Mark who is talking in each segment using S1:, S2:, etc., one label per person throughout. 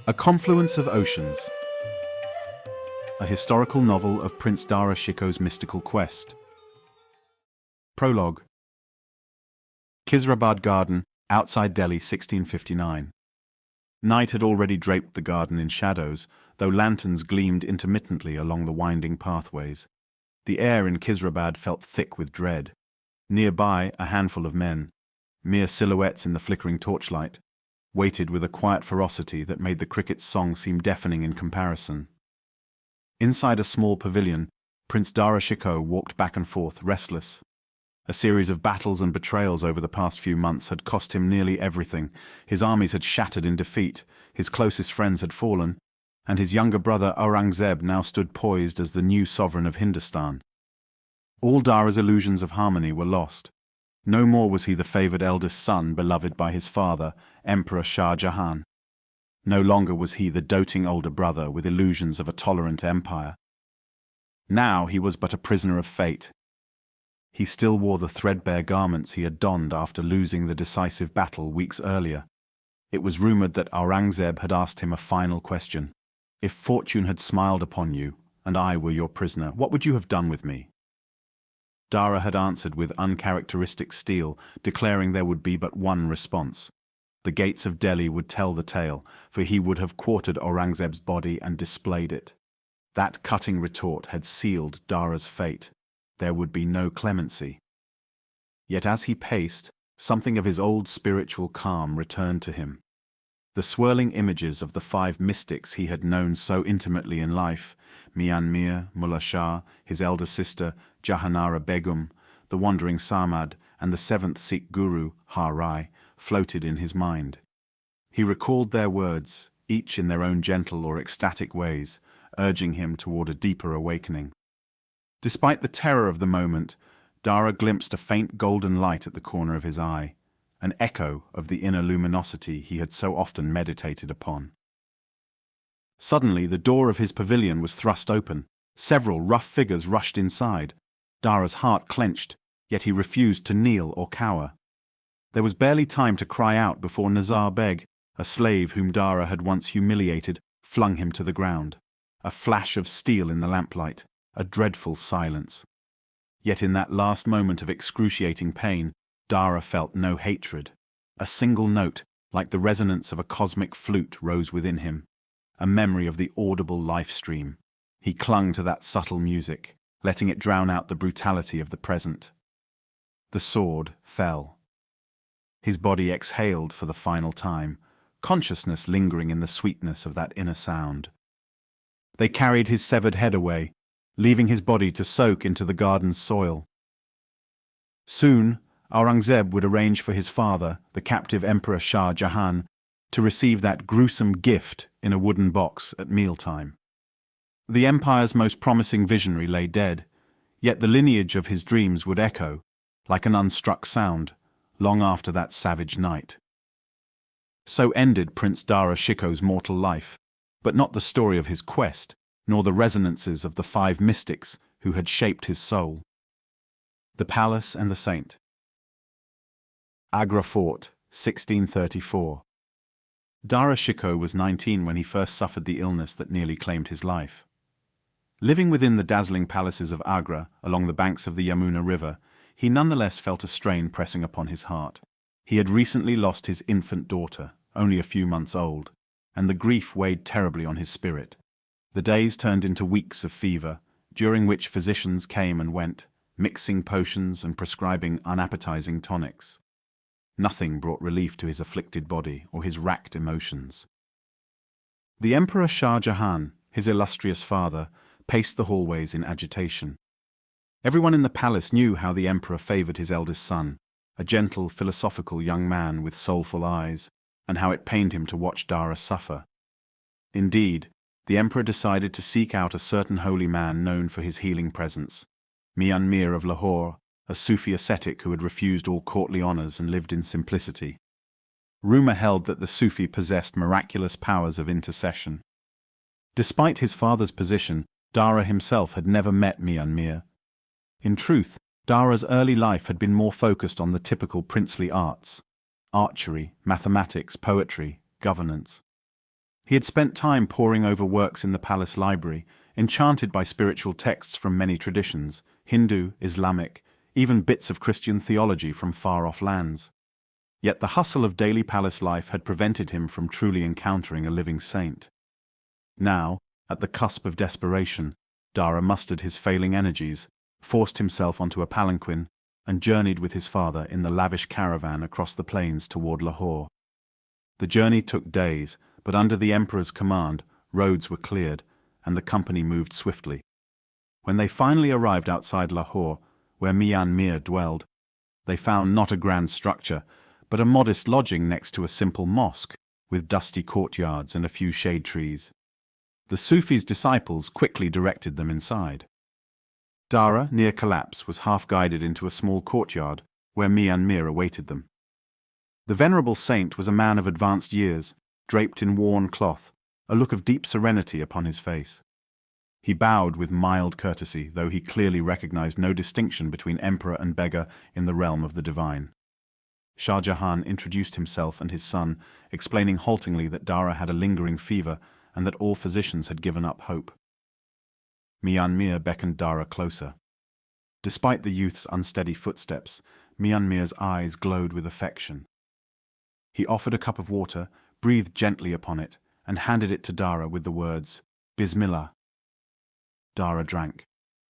S1: A Confluence of Oceans, a historical novel of Prince Dara Shikoh's mystical quest. Prologue. Khizrabad Garden, outside Delhi, 1659. Night had already draped the garden in shadows, though lanterns gleamed intermittently along the winding pathways. The air in Khizrabad felt thick with dread. Nearby, a handful of men, mere silhouettes in the flickering torchlight, waited with a quiet ferocity that made the cricket's song seem deafening in comparison. Inside a small pavilion, Prince Dara Shikoh walked back and forth, restless. A series of battles and betrayals over the past few months had cost him nearly everything. His armies had shattered in defeat, his closest friends had fallen, and his younger brother Aurangzeb now stood poised as the new sovereign of Hindustan. All Dara's illusions of harmony were lost. No more was he the favoured eldest son beloved by his father, Emperor Shah Jahan. No longer was he the doting older brother with illusions of a tolerant empire. Now he was but a prisoner of fate. He still wore the threadbare garments he had donned after losing the decisive battle weeks earlier. It was rumoured that Aurangzeb had asked him a final question. If fortune had smiled upon you, and I were your prisoner, what would you have done with me? Dara had answered with uncharacteristic steel, declaring there would be but one response. The gates of Delhi would tell the tale, for he would have quartered Aurangzeb's body and displayed it. That cutting retort had sealed Dara's fate. There would be no clemency. Yet as he paced, something of his old spiritual calm returned to him. The swirling images of the five mystics he had known so intimately in life, Miyan, Mullah Shah, his elder sister, Jahanara Begum, the wandering Sarmad, and the seventh Sikh Guru Har Rai, floated in his mind. He recalled their words, each in their own gentle or ecstatic ways, urging him toward a deeper awakening. Despite the terror of the moment, Dara glimpsed a faint golden light at the corner of his eye, an echo of the inner luminosity he had so often meditated upon. Suddenly, the door of his pavilion was thrust open. Several rough figures rushed inside. Dara's heart clenched, yet he refused to kneel or cower. There was barely time to cry out before Nazar Beg, a slave whom Dara had once humiliated, flung him to the ground. A flash of steel in the lamplight, a dreadful silence. Yet in that last moment of excruciating pain, Dara felt no hatred. A single note, like the resonance of a cosmic flute, rose within him, a memory of the audible life stream. He clung to that subtle music, letting it drown out the brutality of the present. The sword fell. His body exhaled for the final time, consciousness lingering in the sweetness of that inner sound. They carried his severed head away, leaving his body to soak into the garden's soil. Soon, Aurangzeb would arrange for his father, the captive Emperor Shah Jahan, to receive that gruesome gift in a wooden box at mealtime. The empire's most promising visionary lay dead, yet the lineage of his dreams would echo, like an unstruck sound, long after that savage night. So ended Prince Dara Shikoh's mortal life, but not the story of his quest, nor the resonances of the five mystics who had shaped his soul. The Palace and the Saint. Agra Fort, 1634. Dara Shikoh was 19 when he first suffered the illness that nearly claimed his life. Living within the dazzling palaces of Agra, along the banks of the Yamuna River, he nonetheless felt a strain pressing upon his heart. He had recently lost his infant daughter, only a few months old, and the grief weighed terribly on his spirit. The days turned into weeks of fever, during which physicians came and went, mixing potions and prescribing unappetizing tonics. Nothing brought relief to his afflicted body or his racked emotions. The Emperor Shah Jahan, his illustrious father, paced the hallways in agitation. Everyone in the palace knew how the emperor favoured his eldest son, a gentle, philosophical young man with soulful eyes, and how it pained him to watch Dara suffer. Indeed, the emperor decided to seek out a certain holy man known for his healing presence, Miyan of Lahore, a Sufi ascetic who had refused all courtly honours and lived in simplicity. Rumour held that the Sufi possessed miraculous powers of intercession. Despite his father's position, Dara himself had never met Miyan. In truth, Dara's early life had been more focused on the typical princely arts: archery, mathematics, poetry, governance. He had spent time poring over works in the palace library, enchanted by spiritual texts from many traditions, Hindu, Islamic, even bits of Christian theology from far-off lands. Yet the hustle of daily palace life had prevented him from truly encountering a living saint. Now, at the cusp of desperation, Dara mustered his failing energies, forced himself onto a palanquin, and journeyed with his father in the lavish caravan across the plains toward Lahore. The journey took days, but under the emperor's command, roads were cleared, and the company moved swiftly. When they finally arrived outside Lahore, where Miyan dwelled, they found not a grand structure, but a modest lodging next to a simple mosque, with dusty courtyards and a few shade trees. The Sufi's disciples quickly directed them inside. Dara, near collapse, was half-guided into a small courtyard, where Miyan awaited them. The venerable saint was a man of advanced years, draped in worn cloth, a look of deep serenity upon his face. He bowed with mild courtesy, though he clearly recognized no distinction between emperor and beggar in the realm of the divine. Shah Jahan introduced himself and his son, explaining haltingly that Dara had a lingering fever and that all physicians had given up hope. Miyan beckoned Dara closer. Despite the youth's unsteady footsteps, Miyan eyes glowed with affection. He offered a cup of water, breathed gently upon it, and handed it to Dara with the words, "Bismillah." Dara drank.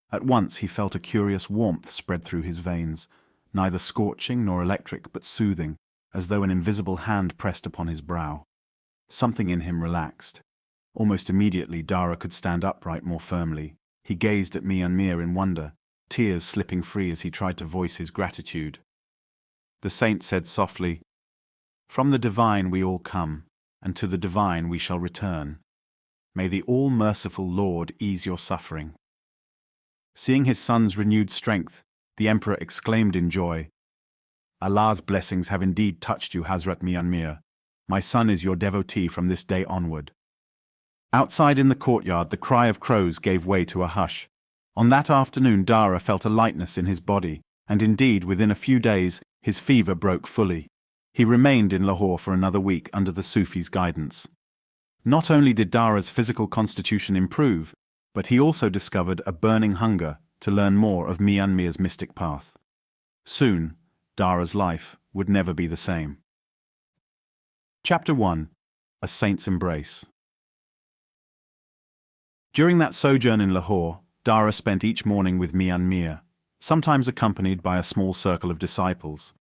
S1: At once he felt a curious warmth spread through his veins, neither scorching nor electric but soothing, as though an invisible hand pressed upon his brow. Something in him relaxed. Almost immediately Dara could stand upright more firmly. He gazed at Miyan in wonder, tears slipping free as he tried to voice his gratitude. The saint said softly, "From the divine we all come, and to the divine we shall return. May the all-merciful Lord ease your suffering." Seeing his son's renewed strength, the emperor exclaimed in joy, "Allah's blessings have indeed touched you, Hazrat Miyan. My son is your devotee from this day onward." Outside in the courtyard, the cry of crows gave way to a hush. On that afternoon Dara felt a lightness in his body, and indeed within a few days his fever broke fully. He remained in Lahore for another week under the Sufi's guidance. Not only did Dara's physical constitution improve, but he also discovered a burning hunger to learn more of Miyan mystic path. Soon, Dara's life would never be the same. Chapter 1. A Saint's Embrace. During that sojourn in Lahore, Dara spent each morning with Miyan, sometimes accompanied by a small circle of disciples.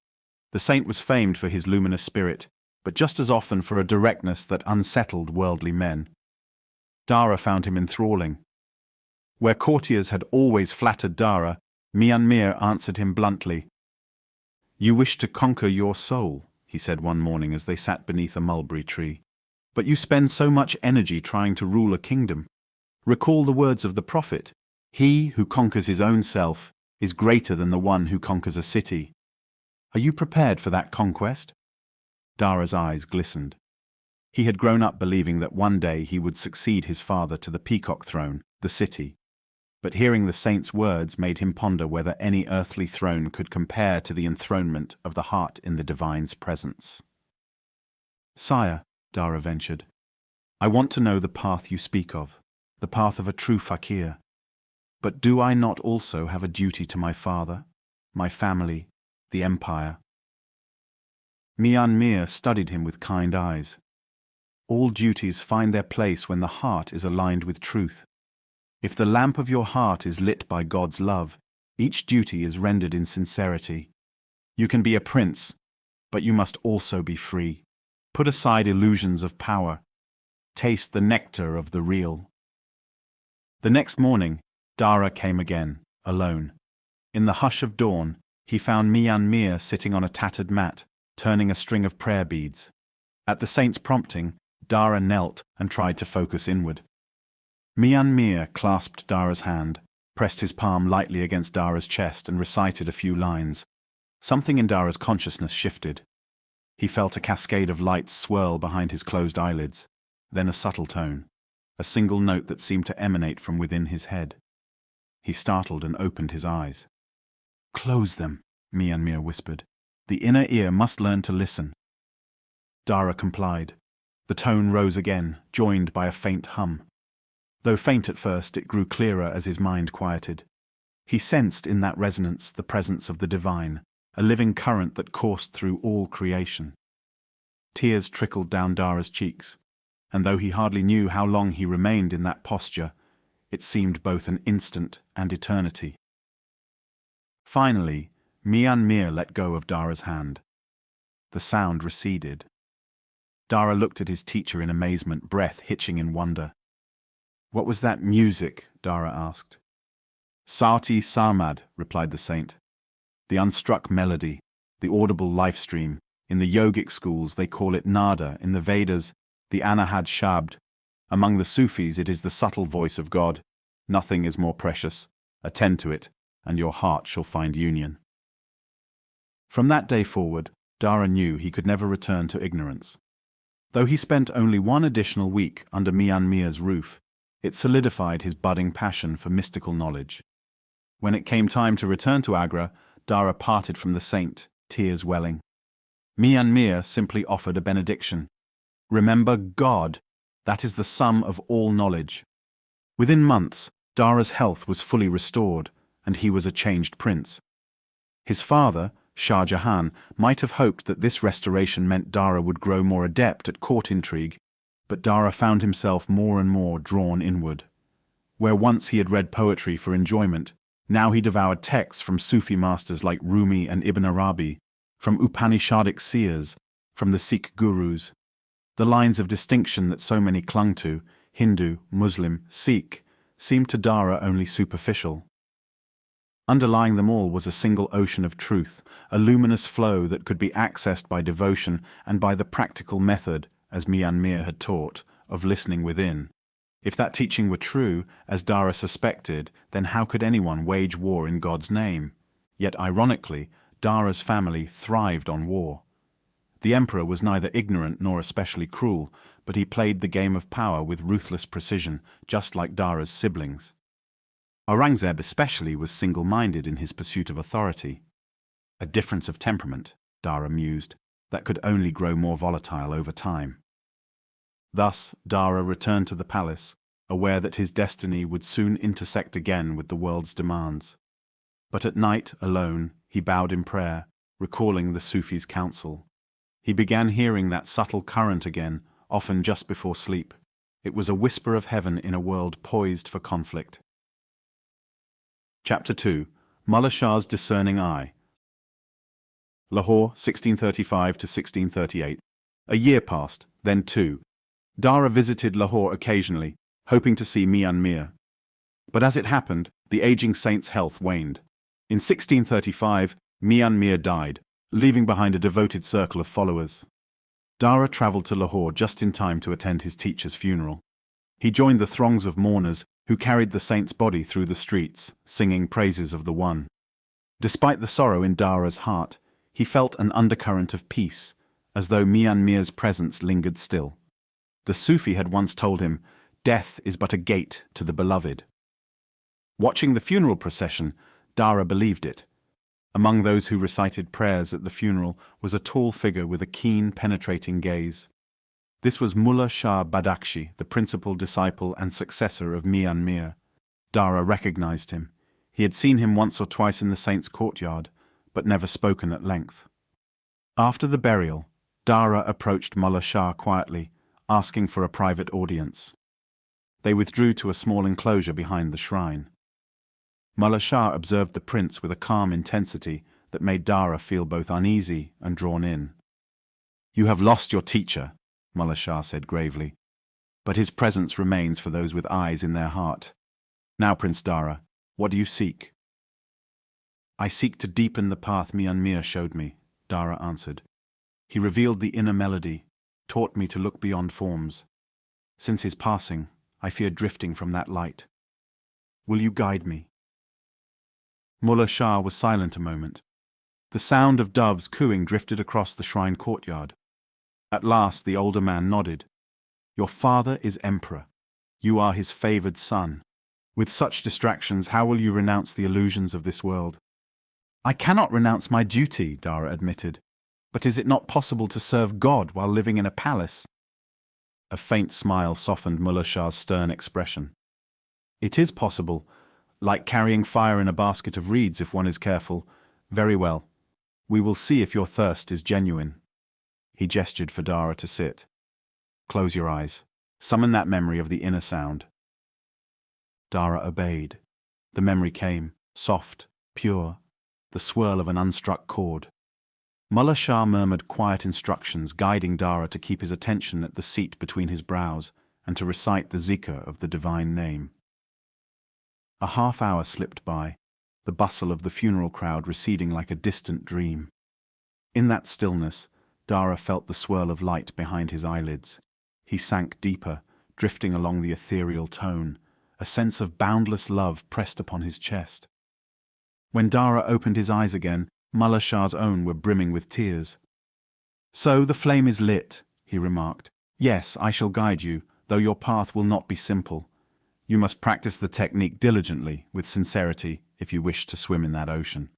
S1: The saint was famed for his luminous spirit, but just as often for a directness that unsettled worldly men. Dara found him enthralling. Where courtiers had always flattered Dara, Miyan answered him bluntly. "You wish to conquer your soul," he said one morning as they sat beneath a mulberry tree. "But you spend so much energy trying to rule a kingdom. Recall the words of the prophet, 'He who conquers his own self is greater than the one who conquers a city.' Are you prepared for that conquest?" Dara's eyes glistened. He had grown up believing that one day he would succeed his father to the peacock throne, the city. But hearing the saint's words made him ponder whether any earthly throne could compare to the enthronement of the heart in the divine's presence. "Sire," Dara ventured, "I want to know the path you speak of, the path of a true fakir. But do I not also have a duty to my father, my family, the empire?" Miyan studied him with kind eyes. "All duties find their place when the heart is aligned with truth. If the lamp of your heart is lit by God's love, each duty is rendered in sincerity. You can be a prince, but you must also be free. Put aside illusions of power. Taste the nectar of the real." The next morning, Dara came again, alone. In the hush of dawn, he found Miyan sitting on a tattered mat, turning a string of prayer beads. At the saint's prompting, Dara knelt and tried to focus inward. Miyan clasped Dara's hand, pressed his palm lightly against Dara's chest and recited a few lines. Something in Dara's consciousness shifted. He felt a cascade of lights swirl behind his closed eyelids, then a subtle tone, a single note that seemed to emanate from within his head. He startled and opened his eyes. "Close them," Miyan whispered. "The inner ear must learn to listen." Dara complied. The tone rose again, joined by a faint hum. Though faint at first, it grew clearer as his mind quieted. He sensed in that resonance the presence of the divine, a living current that coursed through all creation. Tears trickled down Dara's cheeks, and though he hardly knew how long he remained in that posture, it seemed both an instant and eternity. Finally, Miyan let go of Dara's hand. The sound receded. Dara looked at his teacher in amazement, breath hitching in wonder. "What was that music?" Dara asked. "Sati Sarmad," replied the saint. "The unstruck melody, the audible life stream. In the yogic schools they call it nada, in the Vedas, the anahad shabd. Among the Sufis it is the subtle voice of God. Nothing is more precious. Attend to it, and your heart shall find union." From that day forward, Dara knew he could never return to ignorance. Though he spent only one additional week under Miyan's roof, it solidified his budding passion for mystical knowledge. When it came time to return to Agra, Dara parted from the saint, tears welling. Miyan simply offered a benediction. "Remember God, that is the sum of all knowledge." Within months, Dara's health was fully restored, and he was a changed prince. His father, Shah Jahan, might have hoped that this restoration meant Dara would grow more adept at court intrigue, but Dara found himself more and more drawn inward. Where once he had read poetry for enjoyment, now he devoured texts from Sufi masters like Rumi and Ibn Arabi, from Upanishadic seers, from the Sikh gurus. The lines of distinction that so many clung to, Hindu, Muslim, Sikh, seemed to Dara only superficial. Underlying them all was a single ocean of truth, a luminous flow that could be accessed by devotion and by the practical method, as Miyan had taught, of listening within. If that teaching were true, as Dara suspected, then how could anyone wage war in God's name? Yet ironically, Dara's family thrived on war. The emperor was neither ignorant nor especially cruel, but he played the game of power with ruthless precision, just like Dara's siblings. Aurangzeb especially was single-minded in his pursuit of authority. A difference of temperament, Dara mused, that could only grow more volatile over time. Thus, Dara returned to the palace, aware that his destiny would soon intersect again with the world's demands. But at night, alone, he bowed in prayer, recalling the Sufi's counsel. He began hearing that subtle current again, often just before sleep. It was a whisper of heaven in a world poised for conflict. Chapter 2. Mullah Shah's Discerning Eye. Lahore, 1635 to 1638. A year passed, then two. Dara visited Lahore occasionally, hoping to see Miyan. But as it happened, the aging saint's health waned. In 1635, Miyan died, leaving behind a devoted circle of followers. Dara travelled to Lahore just in time to attend his teacher's funeral. He joined the throngs of mourners who carried the saint's body through the streets, singing praises of the One. Despite the sorrow in Dara's heart, he felt an undercurrent of peace, as though Miyan's presence lingered still. The Sufi had once told him, "Death is but a gate to the beloved." Watching the funeral procession, Dara believed it. Among those who recited prayers at the funeral was a tall figure with a keen, penetrating gaze. This was Mullah Shah Badakshi, the principal disciple and successor of Miyan. Dara recognized him. He had seen him once or twice in the saint's courtyard, but never spoken at length. After the burial, Dara approached Mullah Shah quietly, asking for a private audience. They withdrew to a small enclosure behind the shrine. Mullah Shah observed the prince with a calm intensity that made Dara feel both uneasy and drawn in. "You have lost your teacher," Mullah Shah said gravely, "but his presence remains for those with eyes in their heart. Now, Prince Dara, what do you seek?" "I seek to deepen the path Miyan showed me," Dara answered. "He revealed the inner melody, taught me to look beyond forms. Since his passing, I fear drifting from that light. Will you guide me?" Mullah Shah was silent a moment. The sound of doves cooing drifted across the shrine courtyard. At last the older man nodded. "Your father is emperor. You are his favored son. With such distractions, how will you renounce the illusions of this world?" "I cannot renounce my duty," Dara admitted. "But is it not possible to serve God while living in a palace?" A faint smile softened Mullah Shah's stern expression. "It is possible, like carrying fire in a basket of reeds if one is careful. Very well. We will see if your thirst is genuine." He gestured for Dara to sit. "Close your eyes. Summon that memory of the inner sound." Dara obeyed. The memory came, soft, pure, the swirl of an unstruck chord. Mullah Shah murmured quiet instructions, guiding Dara to keep his attention at the seat between his brows and to recite the zikr of the divine name. A half-hour slipped by, the bustle of the funeral crowd receding like a distant dream. In that stillness, Dara felt the swirl of light behind his eyelids. He sank deeper, drifting along the ethereal tone, a sense of boundless love pressed upon his chest. When Dara opened his eyes again, Mullah Shah's own were brimming with tears. "So the flame is lit," he remarked. "Yes, I shall guide you, though your path will not be simple. You must practice the technique diligently, with sincerity, if you wish to swim in that ocean."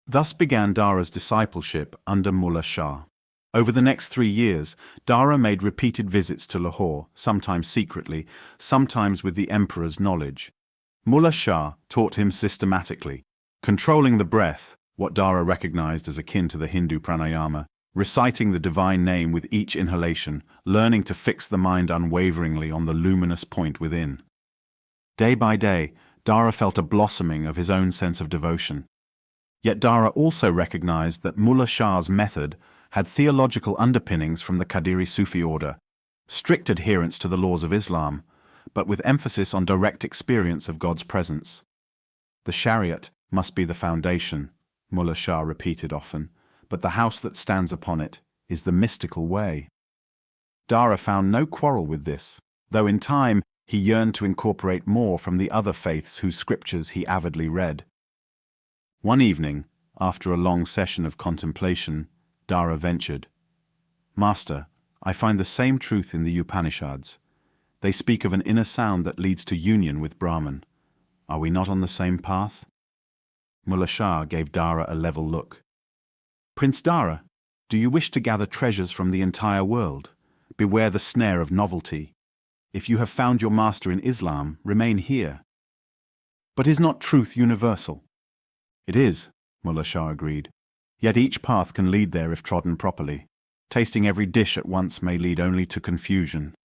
S1: Thus began Dara's discipleship under Mullah Shah. Over the next 3 years, Dara made repeated visits to Lahore, sometimes secretly, sometimes with the emperor's knowledge. Mullah Shah taught him systematically, controlling the breath, what Dara recognized as akin to the Hindu pranayama, reciting the divine name with each inhalation, learning to fix the mind unwaveringly on the luminous point within. Day by day, Dara felt a blossoming of his own sense of devotion. Yet Dara also recognized that Mullah Shah's method had theological underpinnings from the Qadiri Sufi order, strict adherence to the laws of Islam, but with emphasis on direct experience of God's presence. "The chariot must be the foundation," Mullah Shah repeated often, "but the house that stands upon it is the mystical way." Dara found no quarrel with this, though in time he yearned to incorporate more from the other faiths whose scriptures he avidly read. One evening, after a long session of contemplation, Dara ventured, "Master, I find the same truth in the Upanishads. They speak of an inner sound that leads to union with Brahman. Are we not on the same path?" Mullah Shah gave Dara a level look. "Prince Dara, do you wish to gather treasures from the entire world? Beware the snare of novelty. If you have found your master in Islam, remain here." "But is not truth universal?" "It is," Mullah Shah agreed. "Yet each path can lead there if trodden properly. Tasting every dish at once may lead only to confusion."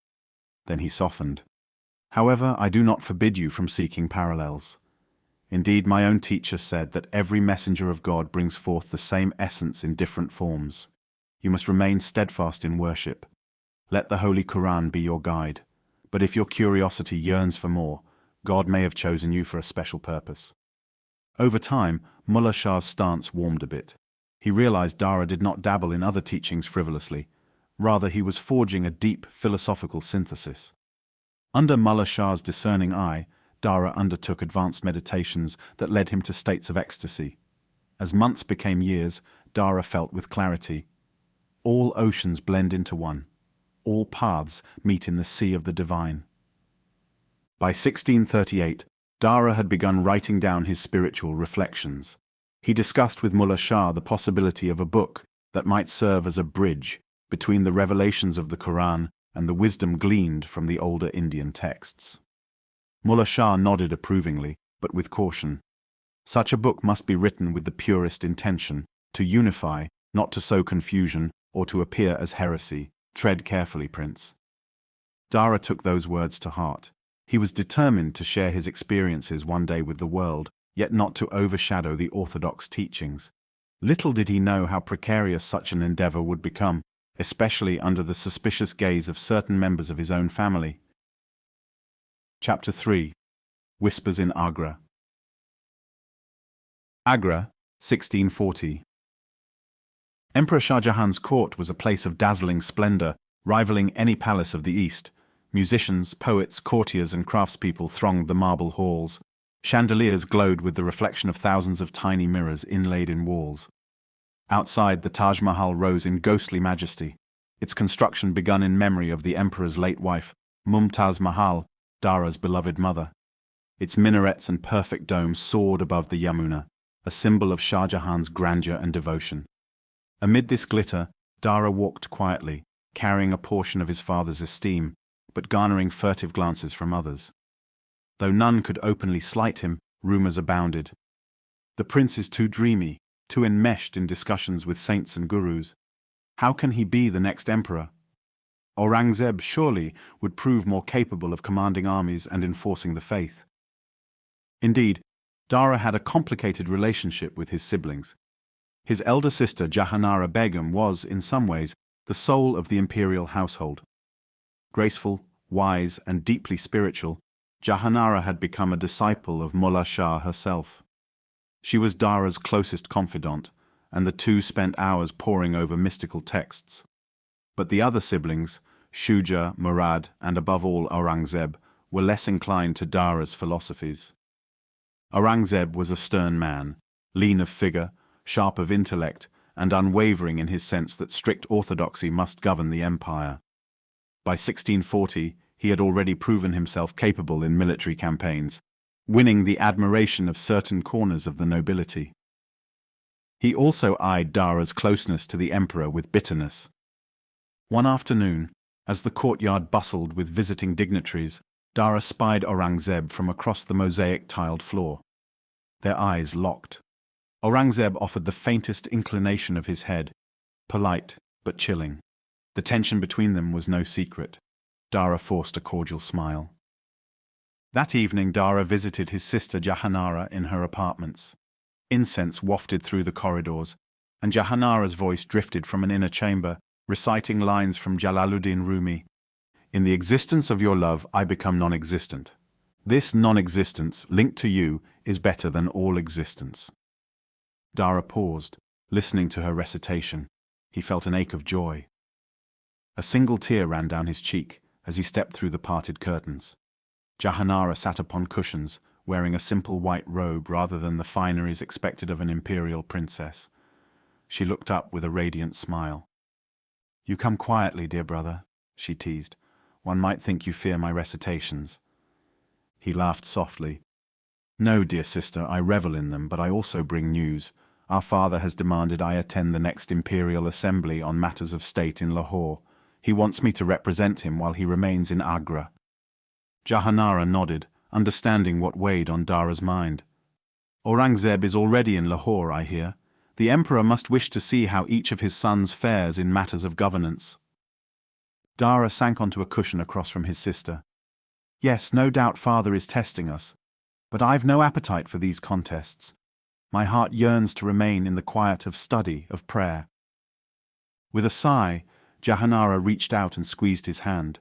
S1: Then he softened. "However, I do not forbid you from seeking parallels. Indeed, my own teacher said that every messenger of God brings forth the same essence in different forms. You must remain steadfast in worship. Let the Holy Quran be your guide. But if your curiosity yearns for more, God may have chosen you for a special purpose." Over time, Mullah Shah's stance warmed a bit. He realized Dara did not dabble in other teachings frivolously. Rather, he was forging a deep philosophical synthesis. Under Mullah Shah's discerning eye, Dara undertook advanced meditations that led him to states of ecstasy. As months became years, Dara felt with clarity. All oceans blend into one. All paths meet in the sea of the divine. By 1638, Dara had begun writing down his spiritual reflections. He discussed with Mullah Shah the possibility of a book that might serve as a bridge between the revelations of the Quran and the wisdom gleaned from the older Indian texts. Mullah Shah nodded approvingly, but with caution. Such a book must be written with the purest intention, to unify, not to sow confusion or to appear as heresy. Tread carefully, Prince. Dara took those words to heart. He was determined to share his experiences one day with the world, yet not to overshadow the orthodox teachings. Little did he know how precarious such an endeavor would become, especially under the suspicious gaze of certain members of his own family. Chapter 3. Whispers in Agra. Agra, 1640. Emperor Shah Jahan's court was a place of dazzling splendor, rivaling any palace of the East. Musicians, poets, courtiers, and craftspeople thronged the marble halls. Chandeliers glowed with the reflection of thousands of tiny mirrors inlaid in walls. Outside, the Taj Mahal rose in ghostly majesty, its construction begun in memory of the emperor's late wife, Mumtaz Mahal, Dara's beloved mother. Its minarets and perfect domes soared above the Yamuna, a symbol of Shah Jahan's grandeur and devotion. Amid this glitter, Dara walked quietly, carrying a portion of his father's esteem, but garnering furtive glances from others. Though none could openly slight him, rumors abounded. The prince is too dreamy, too enmeshed in discussions with saints and gurus. How can he be the next emperor? Aurangzeb surely would prove more capable of commanding armies and enforcing the faith. Indeed, Dara had a complicated relationship with his siblings. His elder sister Jahanara Begum was, in some ways, the soul of the imperial household. Graceful, wise, and deeply spiritual, Jahanara had become a disciple of Mullah Shah herself. She was Dara's closest confidant, and the two spent hours poring over mystical texts. But the other siblings, Shuja, Murad, and above all Aurangzeb, were less inclined to Dara's philosophies. Aurangzeb was a stern man, lean of figure, sharp of intellect, and unwavering in his sense that strict orthodoxy must govern the empire. By 1640, he had already proven himself capable in military campaigns, winning the admiration of certain corners of the nobility. He also eyed Dara's closeness to the emperor with bitterness. One afternoon, as the courtyard bustled with visiting dignitaries, Dara spied Aurangzeb from across the mosaic-tiled floor. Their eyes locked. Aurangzeb offered the faintest inclination of his head, polite but chilling. The tension between them was no secret. Dara forced a cordial smile. That evening Dara visited his sister Jahanara in her apartments. Incense wafted through the corridors, and Jahanara's voice drifted from an inner chamber, reciting lines from Jalaluddin Rumi. In the existence of your love I become non-existent. This non-existence, linked to you, is better than all existence. Dara paused, listening to her recitation. He felt an ache of joy. A single tear ran down his cheek as he stepped through the parted curtains. Jahanara sat upon cushions, wearing a simple white robe rather than the fineries expected of an imperial princess. She looked up with a radiant smile. "You come quietly, dear brother," she teased. "One might think you fear my recitations." He laughed softly. "No, dear sister, I revel in them, but I also bring news. Our father has demanded I attend the next imperial assembly on matters of state in Lahore. He wants me to represent him while he remains in Agra." Jahanara nodded, understanding what weighed on Dara's mind. "Aurangzeb is already in Lahore, I hear. The emperor must wish to see how each of his sons fares in matters of governance." Dara sank onto a cushion across from his sister. "Yes, no doubt father is testing us. But I've no appetite for these contests. My heart yearns to remain in the quiet of study, of prayer." With a sigh, Jahanara reached out and squeezed his hand.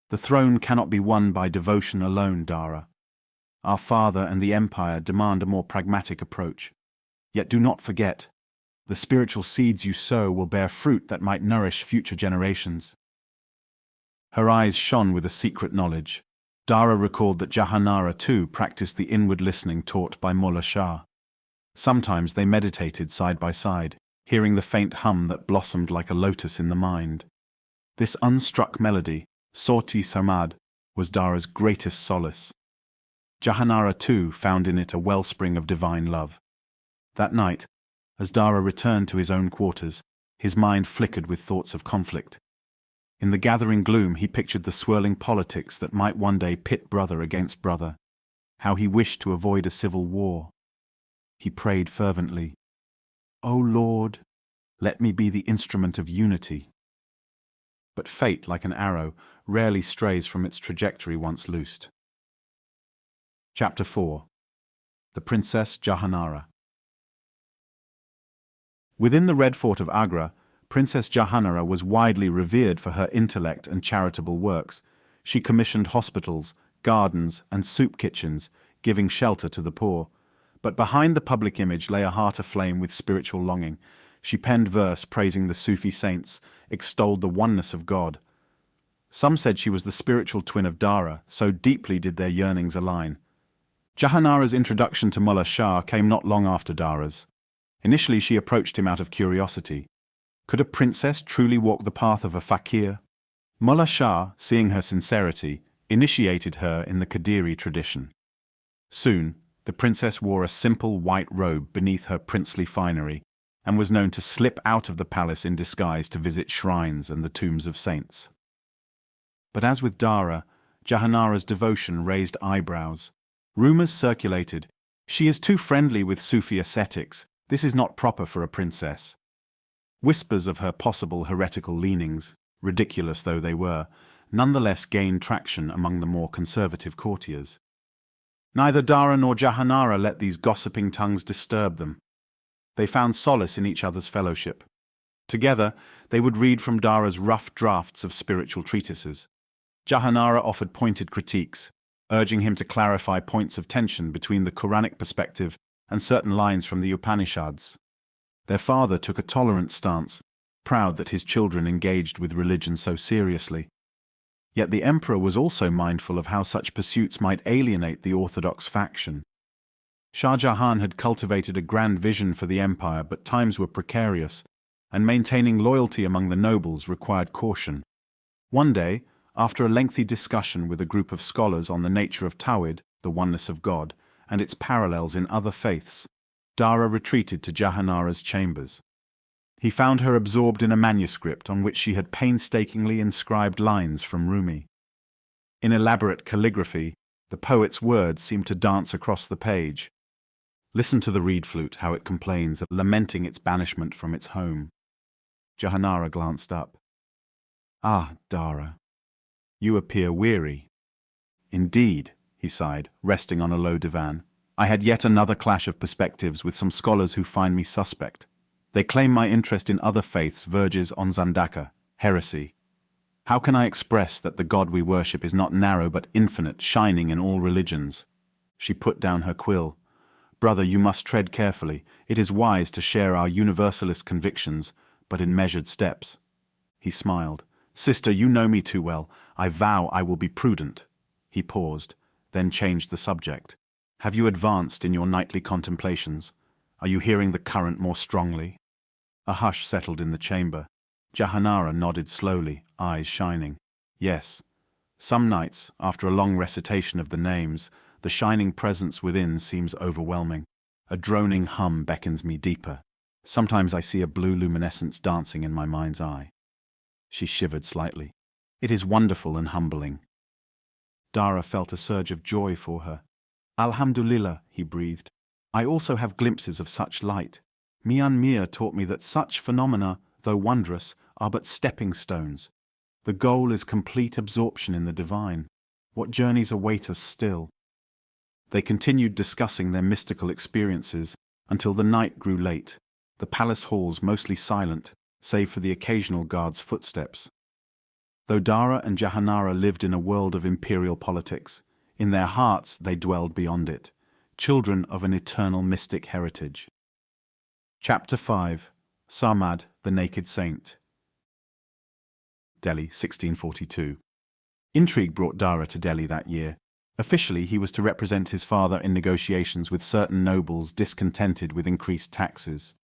S1: "The throne cannot be won by devotion alone, Dara. Our father and the empire demand a more pragmatic approach. Yet do not forget, the spiritual seeds you sow will bear fruit that might nourish future generations." Her eyes shone with a secret knowledge. Dara recalled that Jahanara too practiced the inward listening taught by Mullah Shah. Sometimes they meditated side by side, hearing the faint hum that blossomed like a lotus in the mind. This unstruck melody, Sauti Sarmad, was Dara's greatest solace. Jahanara too found in it a wellspring of divine love. That night, as Dara returned to his own quarters, his mind flickered with thoughts of conflict. In the gathering gloom he pictured the swirling politics that might one day pit brother against brother, how he wished to avoid a civil war. He prayed fervently, "O Lord, let me be the instrument of unity." But fate, like an arrow, rarely strays from its trajectory once loosed. Chapter 4. The Princess Jahanara. Within the Red Fort of Agra, Princess Jahanara was widely revered for her intellect and charitable works. She commissioned hospitals, gardens, and soup kitchens, giving shelter to the poor. But behind the public image lay a heart aflame with spiritual longing. She penned verse praising the Sufi saints, extolled the oneness of God. Some said she was the spiritual twin of Dara, so deeply did their yearnings align. Jahanara's introduction to Mullah Shah came not long after Dara's. Initially she approached him out of curiosity. Could a princess truly walk the path of a fakir? Mullah Shah, seeing her sincerity, initiated her in the Qadiri tradition. Soon, the princess wore a simple white robe beneath her princely finery, and was known to slip out of the palace in disguise to visit shrines and the tombs of saints. But as with Dara, Jahanara's devotion raised eyebrows. Rumors circulated. She is too friendly with Sufi ascetics. This is not proper for a princess. Whispers of her possible heretical leanings, ridiculous though they were, nonetheless gained traction among the more conservative courtiers. Neither Dara nor Jahanara let these gossiping tongues disturb them. They found solace in each other's fellowship. Together, they would read from Dara's rough drafts of spiritual treatises. Jahanara offered pointed critiques, urging him to clarify points of tension between the Quranic perspective and certain lines from the Upanishads. Their father took a tolerant stance, proud that his children engaged with religion so seriously. Yet the emperor was also mindful of how such pursuits might alienate the orthodox faction. Shah Jahan had cultivated a grand vision for the empire, but times were precarious, and maintaining loyalty among the nobles required caution. One day, after a lengthy discussion with a group of scholars on the nature of Tawhid, the oneness of God, and its parallels in other faiths, Dara retreated to Jahanara's chambers. He found her absorbed in a manuscript on which she had painstakingly inscribed lines from Rumi. In elaborate calligraphy, the poet's words seemed to dance across the page. Listen to the reed flute, how it complains, lamenting its banishment from its home. Jahanara glanced up. "Ah, Dara, you appear weary." "Indeed," he sighed, resting on a low divan. "I had yet another clash of perspectives with some scholars who find me suspect. They claim my interest in other faiths verges on Zandaka, heresy. How can I express that the God we worship is not narrow but infinite, shining in all religions?" She put down her quill. "Brother, you must tread carefully. It is wise to share our universalist convictions, but in measured steps." He smiled. "Sister, you know me too well. I vow I will be prudent." He paused, then changed the subject. "Have you advanced in your nightly contemplations? Are you hearing the current more strongly?" A hush settled in the chamber. Jahanara nodded slowly, eyes shining. "Yes. Some nights, after a long recitation of the names, the shining presence within seems overwhelming. A droning hum beckons me deeper. Sometimes I see a blue luminescence dancing in my mind's eye." She shivered slightly. "It is wonderful and humbling." Dara felt a surge of joy for her. "Alhamdulillah," he breathed. "I also have glimpses of such light. Miyan Mir taught me that such phenomena, though wondrous, are but stepping stones. The goal is complete absorption in the divine. What journeys await us still?" They continued discussing their mystical experiences until the night grew late, the palace halls mostly silent, save for the occasional guard's footsteps. Though Dara and Jahanara lived in a world of imperial politics, in their hearts they dwelled beyond it, children of an eternal mystic heritage. Chapter 5. Sarmad, the Naked Saint. Delhi, 1642. Intrigue brought Dara to Delhi that year. Officially, he was to represent his father in negotiations with certain nobles discontented with increased taxes.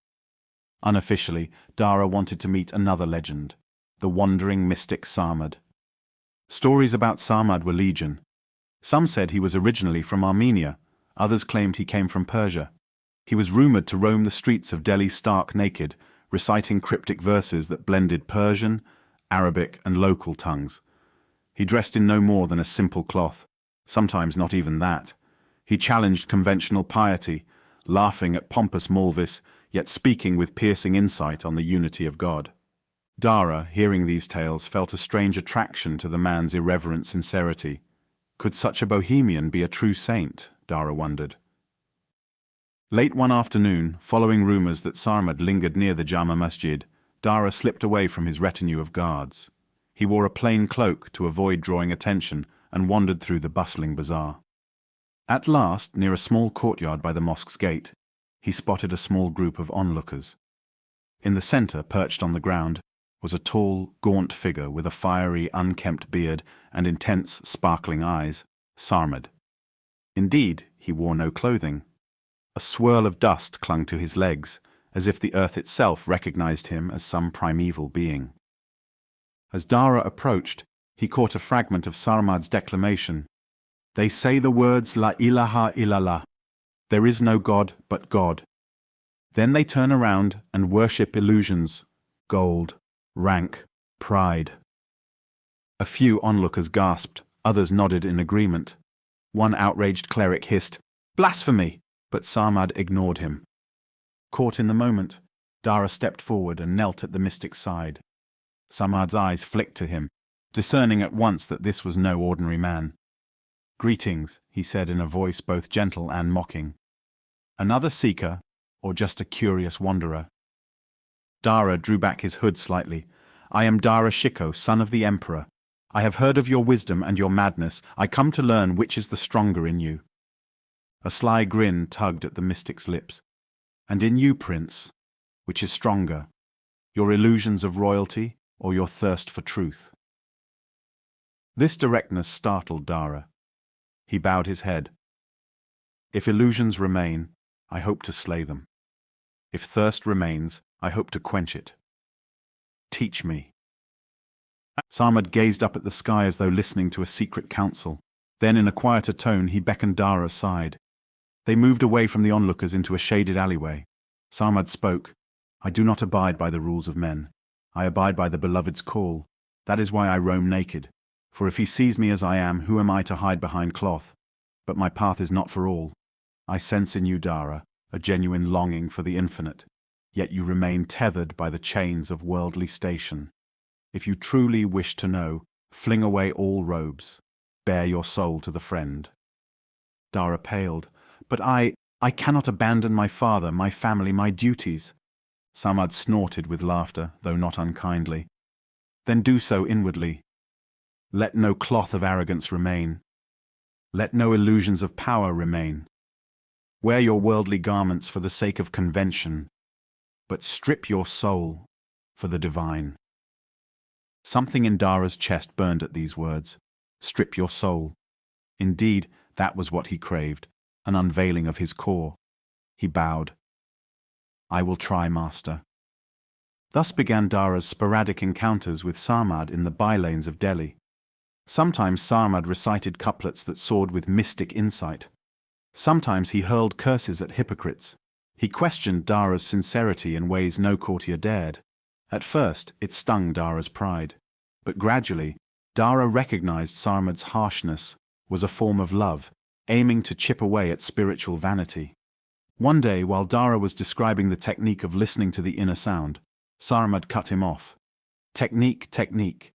S1: Unofficially, Dara wanted to meet another legend, the wandering mystic Sarmad. Stories about Sarmad were legion. Some said he was originally from Armenia, others claimed he came from Persia. He was rumored to roam the streets of Delhi stark naked, reciting cryptic verses that blended Persian, Arabic, and local tongues. He dressed in no more than a simple cloth, sometimes not even that. He challenged conventional piety, laughing at pompous Malvis, yet speaking with piercing insight on the unity of God. Dara, hearing these tales, felt a strange attraction to the man's irreverent sincerity. Could such a bohemian be a true saint? Dara wondered. Late one afternoon, following rumors that Sarmad lingered near the Jama Masjid, Dara slipped away from his retinue of guards. He wore a plain cloak to avoid drawing attention and wandered through the bustling bazaar. At last, near a small courtyard by the mosque's gate, he spotted a small group of onlookers. In the center, perched on the ground, was a tall, gaunt figure with a fiery, unkempt beard and intense, sparkling eyes, Sarmad. Indeed, he wore no clothing. A swirl of dust clung to his legs, as if the earth itself recognized him as some primeval being. As Dara approached, he caught a fragment of Sarmad's declamation. "They say the words La ilaha illallah. There is no God but God." Then they turn around and worship illusions, gold, rank, pride. A few onlookers gasped, others nodded in agreement. One outraged cleric hissed, "Blasphemy!" but Sarmad ignored him. Caught in the moment, Dara stepped forward and knelt at the mystic's side. Sarmad's eyes flicked to him, discerning at once that this was no ordinary man. "Greetings," he said in a voice both gentle and mocking. "Another seeker, or just a curious wanderer?" Dara drew back his hood slightly. "I am Dara Shikoh, son of the Emperor. I have heard of your wisdom and your madness. I come to learn which is the stronger in you." A sly grin tugged at the mystic's lips. "And in you, Prince, which is stronger, your illusions of royalty or your thirst for truth?" This directness startled Dara. He bowed his head. "If illusions remain, I hope to slay them. If thirst remains, I hope to quench it. Teach me." Sarmad gazed up at the sky as though listening to a secret council. Then, in a quieter tone, he beckoned Dara aside. They moved away from the onlookers into a shaded alleyway. Sarmad spoke, "I do not abide by the rules of men. I abide by the beloved's call. That is why I roam naked. For if he sees me as I am, who am I to hide behind cloth? But my path is not for all. I sense in you, Dara, a genuine longing for the infinite, yet you remain tethered by the chains of worldly station. If you truly wish to know, fling away all robes. Bare your soul to the friend." Dara paled. "But I cannot abandon my father, my family, my duties." Sarmad snorted with laughter, though not unkindly. "Then do so inwardly. Let no cloth of arrogance remain. Let no illusions of power remain. Wear your worldly garments for the sake of convention, but strip your soul for the divine." Something in Dara's chest burned at these words. Strip your soul. Indeed, that was what he craved, an unveiling of his core. He bowed. "I will try, Master." Thus began Dara's sporadic encounters with Sarmad in the bylanes of Delhi. Sometimes Sarmad recited couplets that soared with mystic insight. Sometimes he hurled curses at hypocrites. He questioned Dara's sincerity in ways no courtier dared. At first, it stung Dara's pride. But gradually, Dara recognized Sarmad's harshness was a form of love, aiming to chip away at spiritual vanity. One day, while Dara was describing the technique of listening to the inner sound, Sarmad cut him off. "Technique, technique.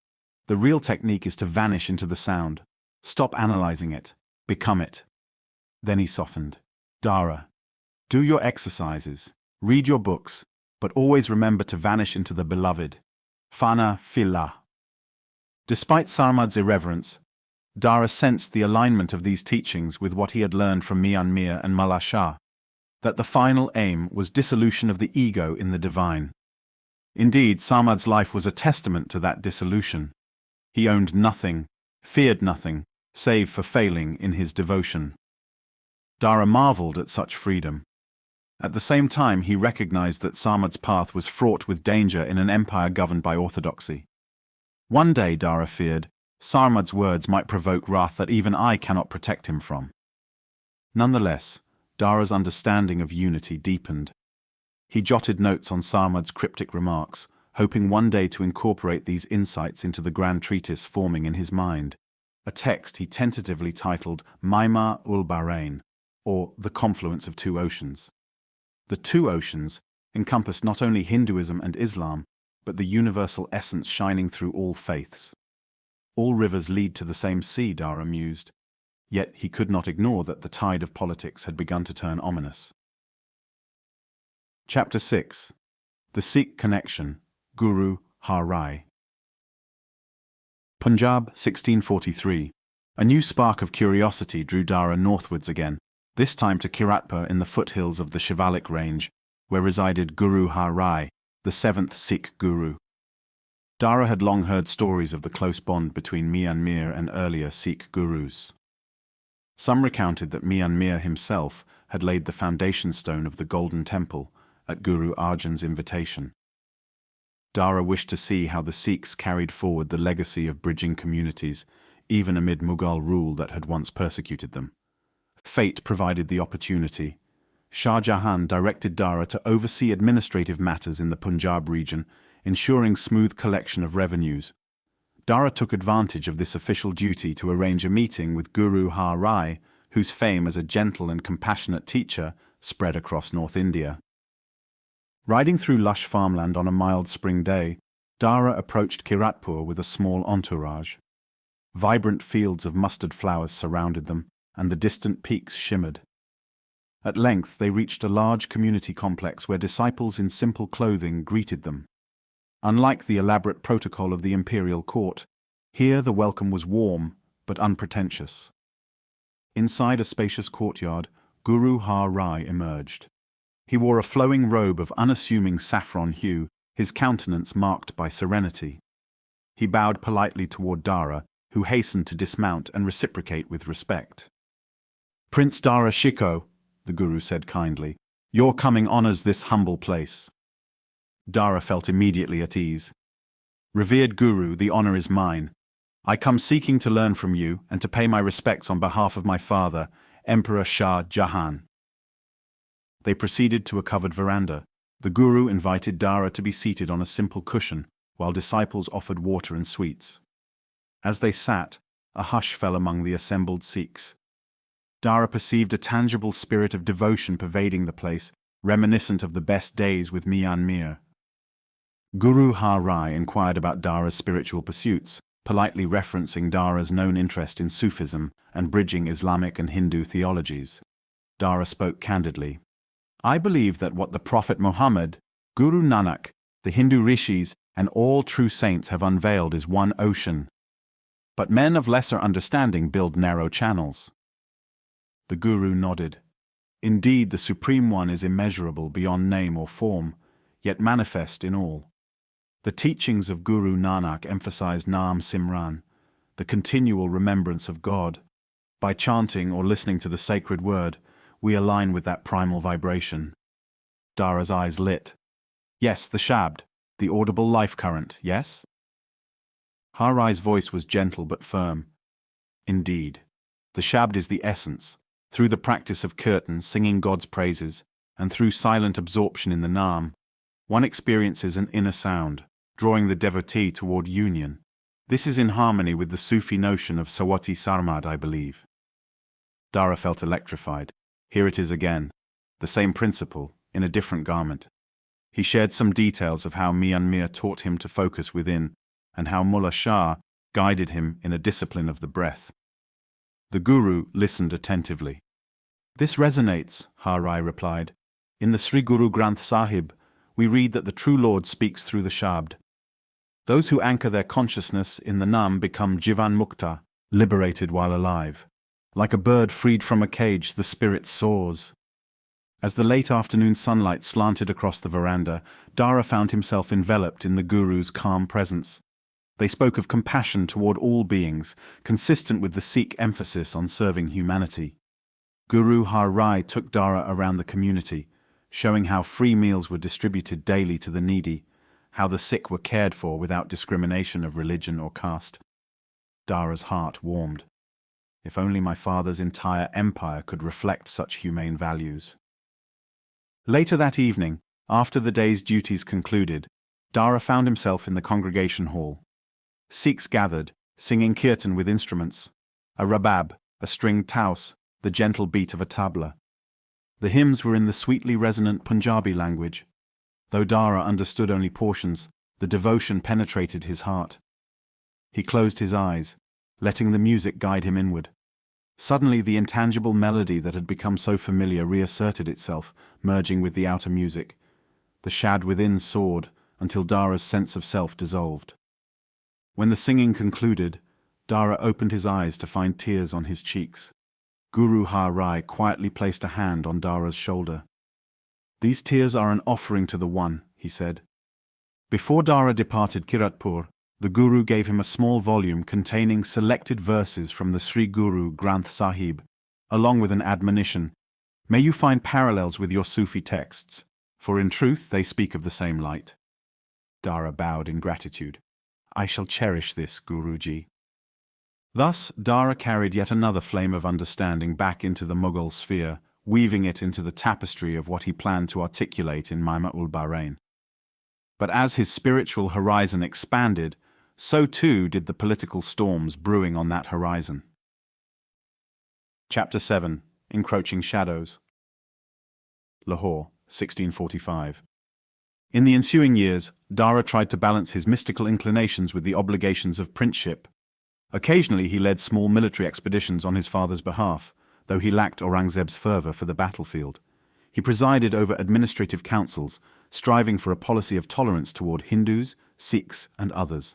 S1: The real technique is to vanish into the sound. Stop analyzing it. Become it." Then he softened. "Dara, do your exercises, read your books, but always remember to vanish into the beloved. Fana fillah." Despite Sarmad's irreverence, Dara sensed the alignment of these teachings with what he had learned from Miyan and Mullah Shah, that the final aim was dissolution of the ego in the divine. Indeed, Sarmad's life was a testament to that dissolution. He owned nothing, feared nothing, save for failing in his devotion. Dara marveled at such freedom. At the same time, he recognized that Sarmad's path was fraught with danger in an empire governed by orthodoxy. One day, Dara feared, Sarmad's words might provoke wrath that even I cannot protect him from. Nonetheless, Dara's understanding of unity deepened. He jotted notes on Sarmad's cryptic remarks, hoping one day to incorporate these insights into the grand treatise forming in his mind, a text he tentatively titled MAA Bahrain, or The Confluence of Two Oceans. The two oceans encompassed not only Hinduism and Islam, but the universal essence shining through all faiths. All rivers lead to the same sea, Dara mused, yet he could not ignore that the tide of politics had begun to turn ominous. Chapter 6. The Sikh Connection, Guru Har Rai. Punjab, 1643. A new spark of curiosity drew Dara northwards again, this time to Kiratpur in the foothills of the Shivalik range, where resided Guru Har Rai, the seventh Sikh Guru. Dara had long heard stories of the close bond between Miyan and earlier Sikh Gurus. Some recounted that Miyan himself had laid the foundation stone of the Golden Temple at Guru Arjan's invitation. Dara wished to see how the Sikhs carried forward the legacy of bridging communities, even amid Mughal rule that had once persecuted them. Fate provided the opportunity. Shah Jahan directed Dara to oversee administrative matters in the Punjab region, ensuring smooth collection of revenues. Dara took advantage of this official duty to arrange a meeting with Guru Har Rai, whose fame as a gentle and compassionate teacher spread across North India. Riding through lush farmland on a mild spring day, Dara approached Kiratpur with a small entourage. Vibrant fields of mustard flowers surrounded them, and the distant peaks shimmered. At length they reached a large community complex where disciples in simple clothing greeted them. Unlike the elaborate protocol of the imperial court, here the welcome was warm but unpretentious. Inside a spacious courtyard, Guru Har Rai emerged. He wore a flowing robe of unassuming saffron hue, his countenance marked by serenity. He bowed politely toward Dara, who hastened to dismount and reciprocate with respect. "Prince Dara Shikoh," the Guru said kindly, "your coming honors this humble place." Dara felt immediately at ease. "Revered Guru, the honor is mine. I come seeking to learn from you and to pay my respects on behalf of my father, Emperor Shah Jahan." They proceeded to a covered veranda. The Guru invited Dara to be seated on a simple cushion, while disciples offered water and sweets. As they sat, a hush fell among the assembled Sikhs. Dara perceived a tangible spirit of devotion pervading the place, reminiscent of the best days with Miyan. Guru Har Rai inquired about Dara's spiritual pursuits, politely referencing Dara's known interest in Sufism and bridging Islamic and Hindu theologies. Dara spoke candidly. "I believe that what the Prophet Muhammad, Guru Nanak, the Hindu rishis, and all true saints have unveiled is one ocean. But men of lesser understanding build narrow channels." The Guru nodded. "Indeed, the Supreme One is immeasurable beyond name or form, yet manifest in all. The teachings of Guru Nanak emphasize Naam Simran, the continual remembrance of God. By chanting or listening to the sacred word, we align with that primal vibration." Dara's eyes lit. "Yes, the Shabd, the audible life current, yes?" Har Rai's voice was gentle but firm. "Indeed. The Shabd is the essence. Through the practice of kirtan, singing God's praises, and through silent absorption in the Naam, one experiences an inner sound, drawing the devotee toward union. This is in harmony with the Sufi notion of Sawati Sarmad, I believe." Dara felt electrified. Here it is again, the same principle, in a different garment. He shared some details of how Miyan taught him to focus within, and how Mullah Shah guided him in a discipline of the breath. The Guru listened attentively. "This resonates," Har Rai replied. "In the Sri Guru Granth Sahib, we read that the true Lord speaks through the Shabd. Those who anchor their consciousness in the Naam become Jivan Mukta, liberated while alive. Like a bird freed from a cage, the spirit soars." As the late afternoon sunlight slanted across the veranda, Dara found himself enveloped in the Guru's calm presence. They spoke of compassion toward all beings, consistent with the Sikh emphasis on serving humanity. Guru Har Rai took Dara around the community, showing how free meals were distributed daily to the needy, how the sick were cared for without discrimination of religion or caste. Dara's heart warmed. If only my father's entire empire could reflect such humane values. Later that evening, after the day's duties concluded, Dara found himself in the congregation hall. Sikhs gathered, singing kirtan with instruments, a rabab, a stringed taus, the gentle beat of a tabla. The hymns were in the sweetly resonant Punjabi language. Though Dara understood only portions, the devotion penetrated his heart. He closed his eyes, letting the music guide him inward. Suddenly the intangible melody that had become so familiar reasserted itself, merging with the outer music. The shad within soared, until Dara's sense of self dissolved. When the singing concluded, Dara opened his eyes to find tears on his cheeks. Guru Har Rai quietly placed a hand on Dara's shoulder. "These tears are an offering to the One," he said. Before Dara departed Kiratpur, the Guru gave him a small volume containing selected verses from the Sri Guru Granth Sahib, along with an admonition, "May you find parallels with your Sufi texts, for in truth they speak of the same light." Dara bowed in gratitude. "I shall cherish this, Guruji." Thus, Dara carried yet another flame of understanding back into the Mughal sphere, weaving it into the tapestry of what he planned to articulate in MAA Bahrain. But as his spiritual horizon expanded, so too did the political storms brewing on that horizon. Chapter 7. Encroaching Shadows. Lahore, 1645. In the ensuing years, Dara tried to balance his mystical inclinations with the obligations of princeship. Occasionally he led small military expeditions on his father's behalf, though he lacked Aurangzeb's fervour for the battlefield. He presided over administrative councils, striving for a policy of tolerance toward Hindus, Sikhs, and others.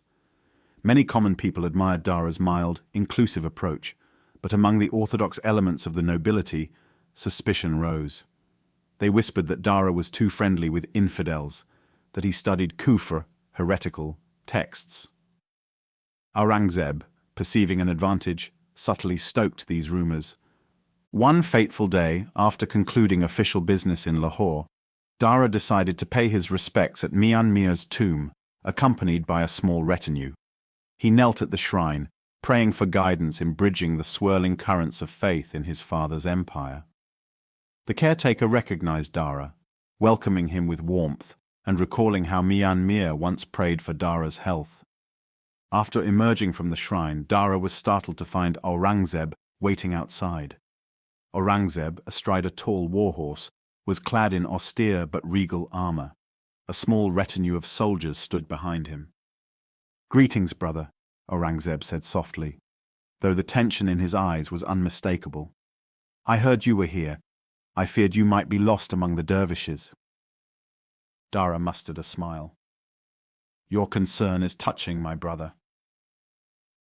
S1: Many common people admired Dara's mild, inclusive approach, but among the orthodox elements of the nobility, suspicion rose. They whispered that Dara was too friendly with infidels, that he studied kufr, heretical, texts. Aurangzeb, perceiving an advantage, subtly stoked these rumours. One fateful day, after concluding official business in Lahore, Dara decided to pay his respects at Miyan's tomb, accompanied by a small retinue. He knelt at the shrine, praying for guidance in bridging the swirling currents of faith in his father's empire. The caretaker recognized Dara, welcoming him with warmth and recalling how Miyan once prayed for Dara's health. After emerging from the shrine, Dara was startled to find Aurangzeb waiting outside. Aurangzeb, astride a tall warhorse, was clad in austere but regal armor. A small retinue of soldiers stood behind him. "Greetings, brother," Aurangzeb said softly, though the tension in his eyes was unmistakable. "I heard you were here. I feared you might be lost among the dervishes." Dara mustered a smile. "Your concern is touching, my brother."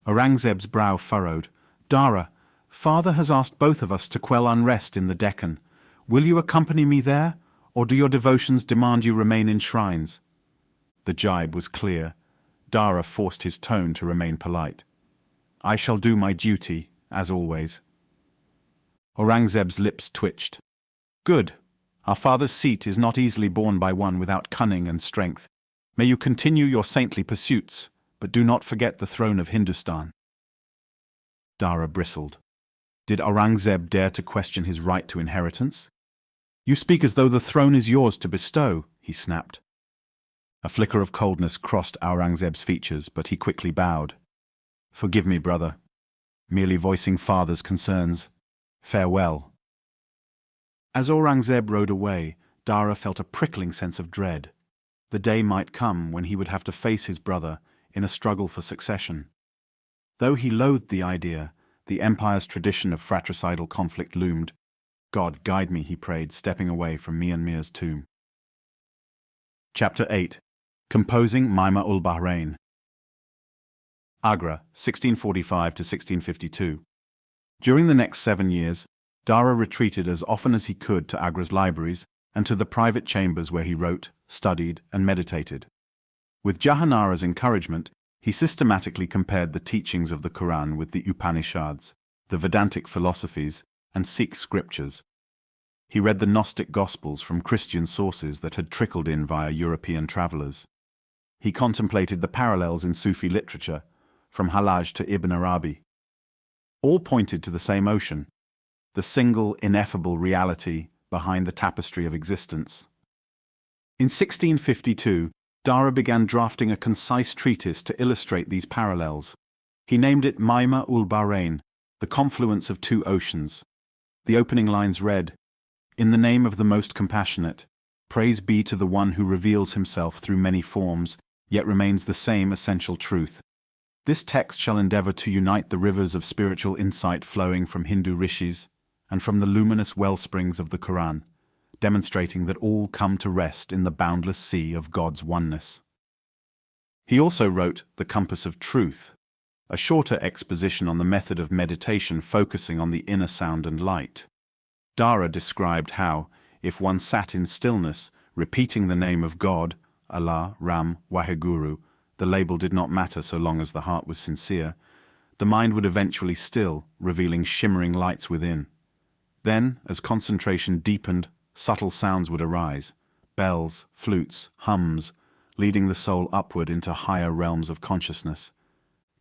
S1: Aurangzeb's brow furrowed. "Dara, father has asked both of us to quell unrest in the Deccan. Will you accompany me there, or do your devotions demand you remain in shrines?" The jibe was clear. Dara forced his tone to remain polite. "I shall do my duty, as always." Aurangzeb's lips twitched. "Good. Our father's seat is not easily borne by one without cunning and strength. May you continue your saintly pursuits, but do not forget the throne of Hindustan." Dara bristled. Did Aurangzeb dare to question his right to inheritance? "You speak as though the throne is yours to bestow," he snapped. A flicker of coldness crossed Aurangzeb's features, but he quickly bowed. "Forgive me, brother. Merely voicing father's concerns. Farewell." As Aurangzeb rode away, Dara felt a prickling sense of dread. The day might come when he would have to face his brother in a struggle for succession. Though he loathed the idea, the empire's tradition of fratricidal conflict loomed. "God guide me," he prayed, stepping away from Miyan's tomb. Chapter 8. Composing MAA Bahrain. Agra, 1645 to 1652. During the next 7 years, Dara retreated as often as he could to Agra's libraries and to the private chambers where he wrote, studied, and meditated. With Jahanara's encouragement, he systematically compared the teachings of the Quran with the Upanishads, the Vedantic philosophies, and Sikh scriptures. He read the Gnostic Gospels from Christian sources that had trickled in via European travellers. He contemplated the parallels in Sufi literature, from Hallaj to Ibn Arabi. All pointed to the same ocean, the single ineffable reality behind the tapestry of existence. In 1652, Dara began drafting a concise treatise to illustrate these parallels. He named it MAA Bahrain, the confluence of two oceans. The opening lines read, "In the name of the most compassionate, praise be to the one who reveals himself through many forms, yet remains the same essential truth. This text shall endeavour to unite the rivers of spiritual insight flowing from Hindu rishis and from the luminous wellsprings of the Quran, demonstrating that all come to rest in the boundless sea of God's oneness." He also wrote The Compass of Truth, a shorter exposition on the method of meditation focusing on the inner sound and light. Dara described how, if one sat in stillness, repeating the name of God, Allah, Ram, Waheguru, the label did not matter so long as the heart was sincere, the mind would eventually still, revealing shimmering lights within. Then, as concentration deepened, subtle sounds would arise, bells, flutes, hums, leading the soul upward into higher realms of consciousness.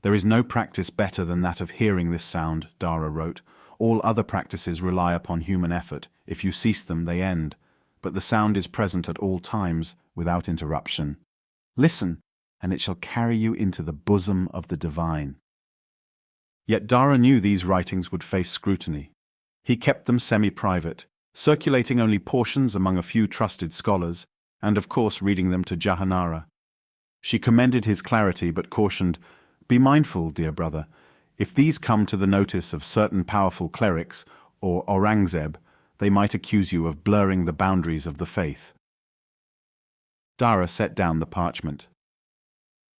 S1: "There is no practice better than that of hearing this sound," Dara wrote, All other practices rely upon human effort. If you cease them, they end. But the sound is present at all times, without interruption. Listen, and it shall carry you into the bosom of the divine. Yet Dara knew these writings would face scrutiny. He kept them semi-private, circulating only portions among a few trusted scholars, and of course reading them to Jahanara. She commended his clarity but cautioned, "Be mindful, dear brother, if these come to the notice of certain powerful clerics or Aurangzeb, they might accuse you of blurring the boundaries of the faith." Dara set down the parchment.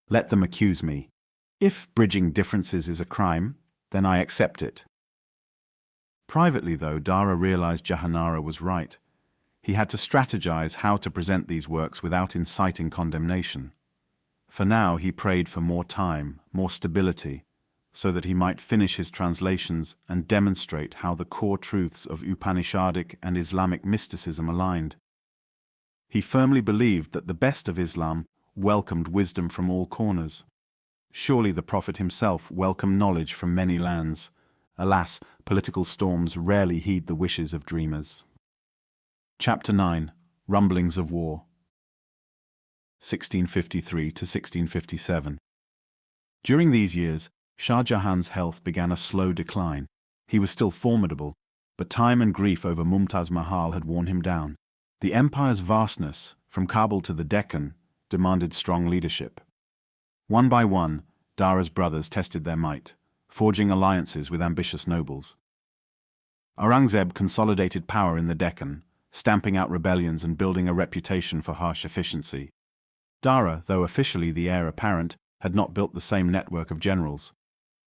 S1: "Let them accuse me. If bridging differences is a crime, then I accept it." Privately, though, Dara realized Jahanara was right. He had to strategize how to present these works without inciting condemnation. For now, he prayed for more time, more stability, so that he might finish his translations and demonstrate how the core truths of Upanishadic and Islamic mysticism aligned. He firmly believed that the best of Islam welcomed wisdom from all corners. Surely the Prophet himself welcomed knowledge from many lands. Alas, political storms rarely heed the wishes of dreamers. Chapter 9. Rumblings of War. 1653 to 1657. During these years, Shah Jahan's health began a slow decline. He was still formidable, but time and grief over Mumtaz Mahal had worn him down. The empire's vastness, from Kabul to the Deccan, demanded strong leadership. One by one, Dara's brothers tested their might, forging alliances with ambitious nobles. Aurangzeb consolidated power in the Deccan, stamping out rebellions and building a reputation for harsh efficiency. Dara, though officially the heir apparent, had not built the same network of generals.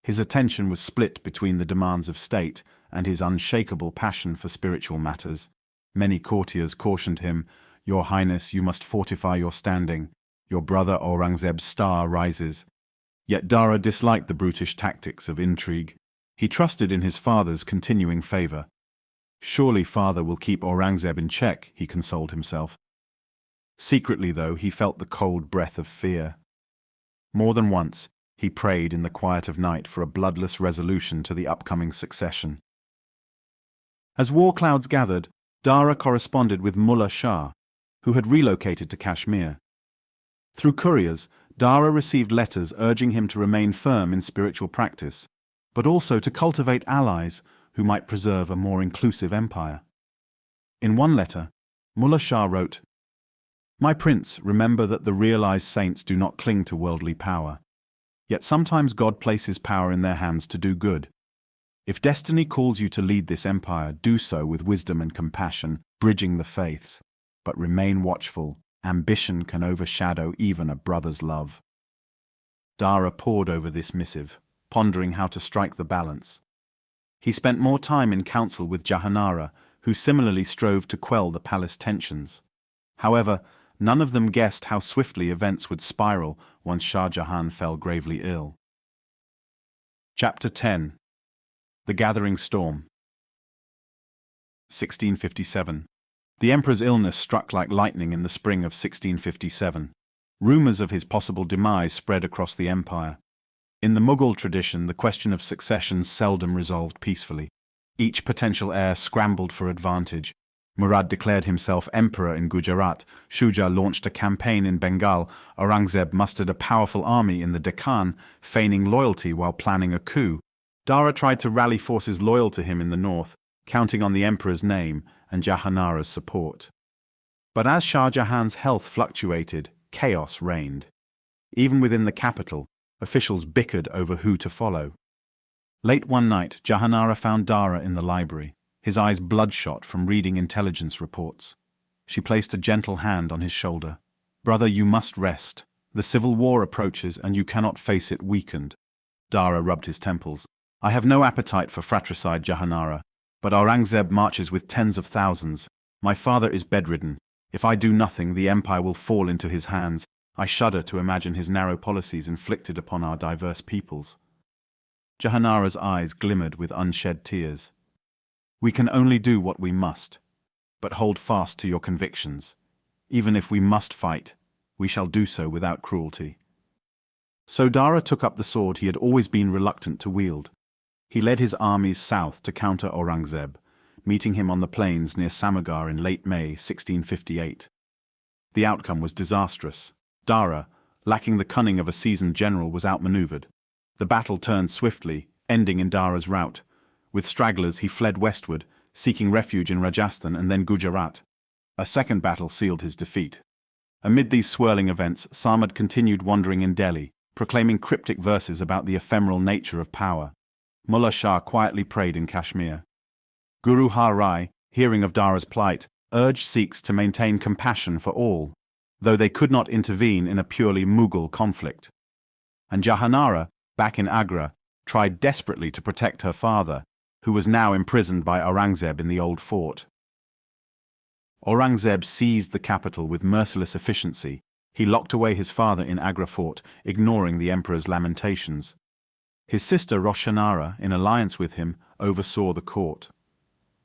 S1: His attention was split between the demands of state and his unshakable passion for spiritual matters. Many courtiers cautioned him, "Your Highness, you must fortify your standing. Your brother Aurangzeb's star rises." Yet Dara disliked the brutish tactics of intrigue. He trusted in his father's continuing favor. Surely father will keep Aurangzeb in check, he consoled himself. Secretly, though, he felt the cold breath of fear. More than once, he prayed in the quiet of night for a bloodless resolution to the upcoming succession. As war clouds gathered, Dara corresponded with Mullah Shah, who had relocated to Kashmir. Through couriers, Dara received letters urging him to remain firm in spiritual practice, but also to cultivate allies who might preserve a more inclusive empire. In one letter, Mullah Shah wrote, "My prince, remember that the realized saints do not cling to worldly power. Yet sometimes God places power in their hands to do good. If destiny calls you to lead this empire, do so with wisdom and compassion, bridging the faiths. But remain watchful. Ambition can overshadow even a brother's love." Dara pored over this missive, pondering how to strike the balance. He spent more time in council with Jahanara, who similarly strove to quell the palace tensions. However, none of them guessed how swiftly events would spiral once Shah Jahan fell gravely ill. Chapter 10. The Gathering Storm. 1657. The emperor's illness struck like lightning in the spring of 1657. Rumors of his possible demise spread across the empire. In the Mughal tradition, the question of succession seldom resolved peacefully. Each potential heir scrambled for advantage. Murad declared himself emperor in Gujarat, Shuja launched a campaign in Bengal, Aurangzeb mustered a powerful army in the Deccan, feigning loyalty while planning a coup. Dara tried to rally forces loyal to him in the north, counting on the emperor's name and Jahanara's support. But as Shah Jahan's health fluctuated, chaos reigned. Even within the capital, officials bickered over who to follow. Late one night, Jahanara found Dara in the library, his eyes bloodshot from reading intelligence reports. She placed a gentle hand on his shoulder. "Brother, you must rest. The civil war approaches and you cannot face it weakened." Dara rubbed his temples. "I have no appetite for fratricide, Jahanara. But Aurangzeb marches with tens of thousands. My father is bedridden. If I do nothing, the empire will fall into his hands. I shudder to imagine his narrow policies inflicted upon our diverse peoples." Jahanara's eyes glimmered with unshed tears. "We can only do what we must. But hold fast to your convictions. Even if we must fight, we shall do so without cruelty." So Dara took up the sword he had always been reluctant to wield. He led his armies south to counter Aurangzeb, meeting him on the plains near Samagar in late May 1658. The outcome was disastrous. Dara, lacking the cunning of a seasoned general, was outmaneuvered. The battle turned swiftly, ending in Dara's rout. With stragglers, he fled westward, seeking refuge in Rajasthan and then Gujarat. A second battle sealed his defeat. Amid these swirling events, Sarmad continued wandering in Delhi, proclaiming cryptic verses about the ephemeral nature of power. Mullah Shah quietly prayed in Kashmir. Guru Har Rai, hearing of Dara's plight, urged Sikhs to maintain compassion for all, though they could not intervene in a purely Mughal conflict. And Jahanara, back in Agra, tried desperately to protect her father, who was now imprisoned by Aurangzeb in the old fort. Aurangzeb seized the capital with merciless efficiency. He locked away his father in Agra fort, ignoring the emperor's lamentations. His sister Roshanara, in alliance with him, oversaw the court.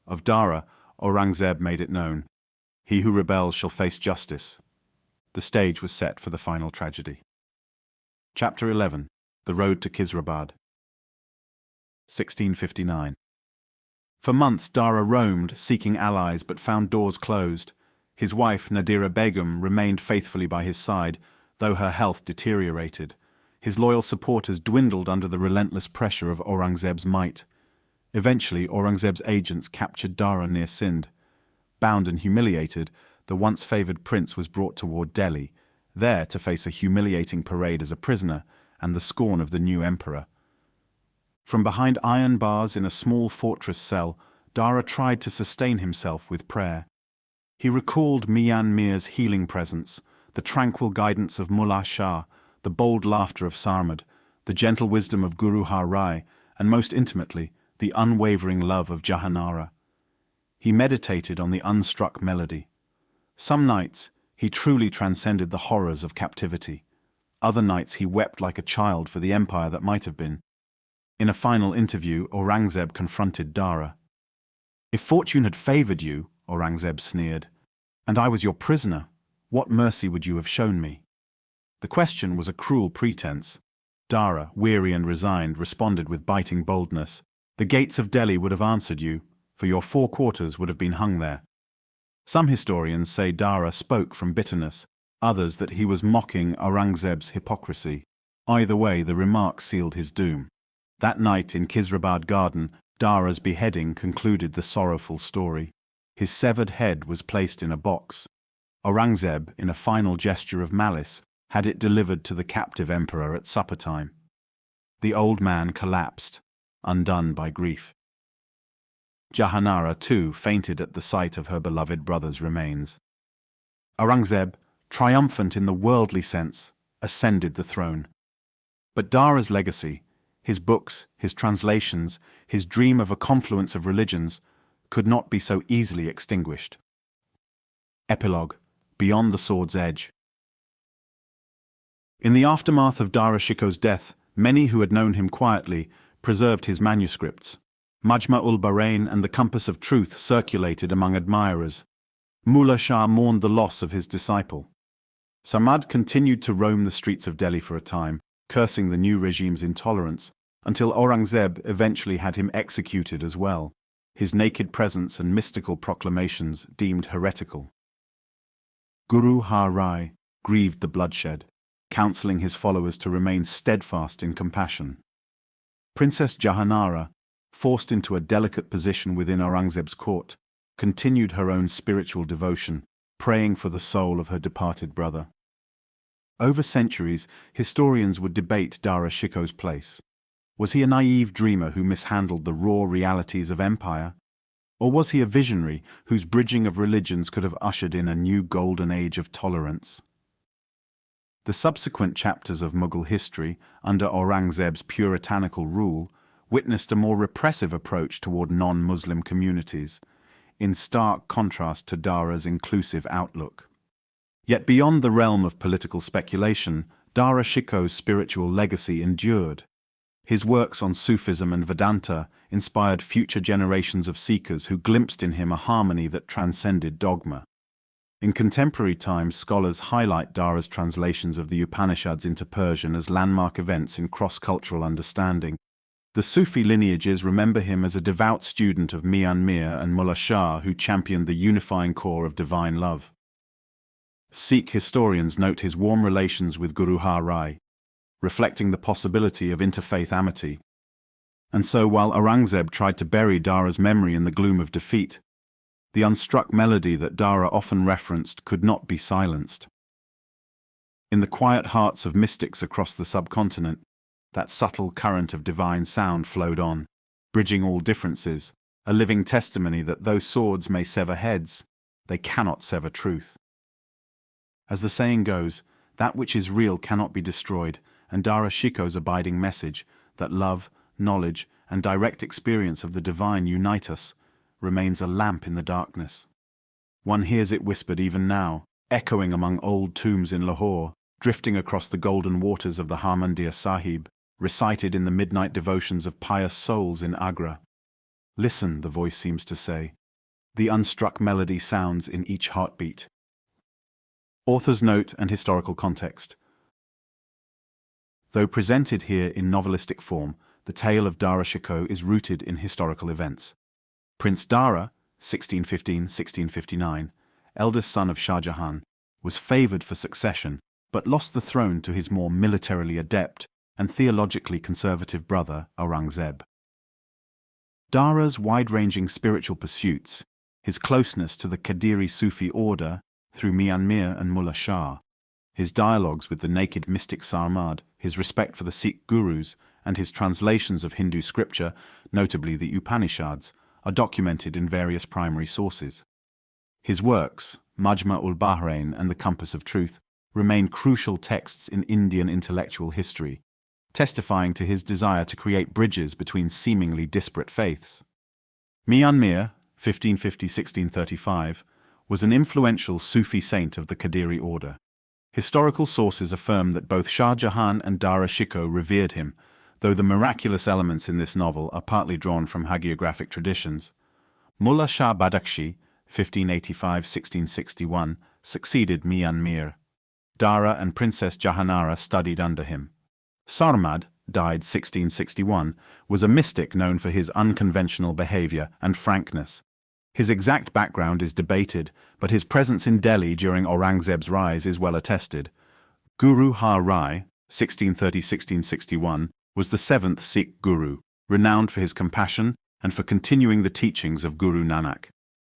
S1: Of Dara, Aurangzeb made it known, "He who rebels shall face justice." The stage was set for the final tragedy. Chapter 11. The Road to Khizrabad. 1659. For months Dara roamed, seeking allies, but found doors closed. His wife, Nadira Begum, remained faithfully by his side, though her health deteriorated. His loyal supporters dwindled under the relentless pressure of Aurangzeb's might. Eventually, Aurangzeb's agents captured Dara near Sindh. Bound and humiliated, the once favoured prince was brought toward Delhi, there to face a humiliating parade as a prisoner and the scorn of the new emperor. From behind iron bars in a small fortress cell, Dara tried to sustain himself with prayer. He recalled Miyan Mir's healing presence, the tranquil guidance of Mullah Shah, the bold laughter of Sarmad, the gentle wisdom of Guru Har Rai, and most intimately, the unwavering love of Jahanara. He meditated on the unstruck melody. Some nights, he truly transcended the horrors of captivity. Other nights he wept like a child for the empire that might have been. In a final interview, Aurangzeb confronted Dara. "If fortune had favoured you," Aurangzeb sneered, "and I was your prisoner, what mercy would you have shown me?" The question was a cruel pretense. Dara, weary and resigned, responded with biting boldness. "The gates of Delhi would have answered you, for your 4 quarters would have been hung there." Some historians say Dara spoke from bitterness, others that he was mocking Aurangzeb's hypocrisy. Either way, the remark sealed his doom. That night in Khizrabad garden, Dara's beheading concluded the sorrowful story. His severed head was placed in a box. Aurangzeb, in a final gesture of malice, had it delivered to the captive emperor at supper time. The old man collapsed, undone by grief. Jahanara, too, fainted at the sight of her beloved brother's remains. Aurangzeb, triumphant in the worldly sense, ascended the throne. But Dara's legacy, his books, his translations, his dream of a confluence of religions, could not be so easily extinguished. Epilogue. Beyond the Sword's Edge. In the aftermath of Dara Shikoh's death, many who had known him quietly preserved his manuscripts. Majma' Bahrain and the Compass of Truth circulated among admirers. Mullah Shah mourned the loss of his disciple. Sarmad continued to roam the streets of Delhi for a time, cursing the new regime's intolerance, until Aurangzeb eventually had him executed as well, his naked presence and mystical proclamations deemed heretical. Guru Har Rai grieved the bloodshed, counseling his followers to remain steadfast in compassion. Princess Jahanara, forced into a delicate position within Aurangzeb's court, continued her own spiritual devotion, praying for the soul of her departed brother. Over centuries, historians would debate Dara Shikoh's place. Was he a naive dreamer who mishandled the raw realities of empire? Or was he a visionary whose bridging of religions could have ushered in a new golden age of tolerance? The subsequent chapters of Mughal history, under Aurangzeb's puritanical rule, witnessed a more repressive approach toward non-Muslim communities, in stark contrast to Dara's inclusive outlook. Yet beyond the realm of political speculation, Dara Shikoh's spiritual legacy endured. His works on Sufism and Vedanta inspired future generations of seekers who glimpsed in him a harmony that transcended dogma. In contemporary times, scholars highlight Dara's translations of the Upanishads into Persian as landmark events in cross-cultural understanding. The Sufi lineages remember him as a devout student of Miyan and Mullah Shah who championed the unifying core of divine love. Sikh historians note his warm relations with Guru Har Rai, reflecting the possibility of interfaith amity. And so while Aurangzeb tried to bury Dara's memory in the gloom of defeat, the unstruck melody that Dara often referenced could not be silenced. In the quiet hearts of mystics across the subcontinent, that subtle current of divine sound flowed on, bridging all differences, a living testimony that though swords may sever heads, they cannot sever truth. As the saying goes, that which is real cannot be destroyed, and Dara Shikoh's abiding message, that love, knowledge, and direct experience of the divine unite us, remains a lamp in the darkness. One hears it whispered even now, echoing among old tombs in Lahore, drifting across the golden waters of the Harmandir Sahib, recited in the midnight devotions of pious souls in Agra. Listen, the voice seems to say. The unstruck melody sounds in each heartbeat. Author's note and historical context. Though presented here in novelistic form, the tale of Dara Shikoh is rooted in historical events. Prince Dara, 1615–1659, eldest son of Shah Jahan, was favoured for succession, but lost the throne to his more militarily adept and theologically conservative brother Aurangzeb. Dara's wide-ranging spiritual pursuits, his closeness to the Qadiri Sufi order through Miyan and Mullah Shah, his dialogues with the naked mystic Sarmad, his respect for the Sikh Gurus, and his translations of Hindu scripture, notably the Upanishads, are documented in various primary sources. His works, Majma' Bahrain and the Compass of Truth, remain crucial texts in Indian intellectual history, testifying to his desire to create bridges between seemingly disparate faiths. Miyan 1550–1635, was an influential Sufi saint of the Qadiri order. Historical sources affirm that both Shah Jahan and Dara Shikoh revered him, though the miraculous elements in this novel are partly drawn from hagiographic traditions. Mullah Shah Badakhshi, 1585–1661, succeeded Miyan. Dara and Princess Jahanara studied under him. Sarmad, died 1661, was a mystic known for his unconventional behavior and frankness. His exact background is debated, but his presence in Delhi during Aurangzeb's rise is well attested. Guru Har Rai, 1630–1661, was the seventh Sikh Guru, renowned for his compassion and for continuing the teachings of Guru Nanak.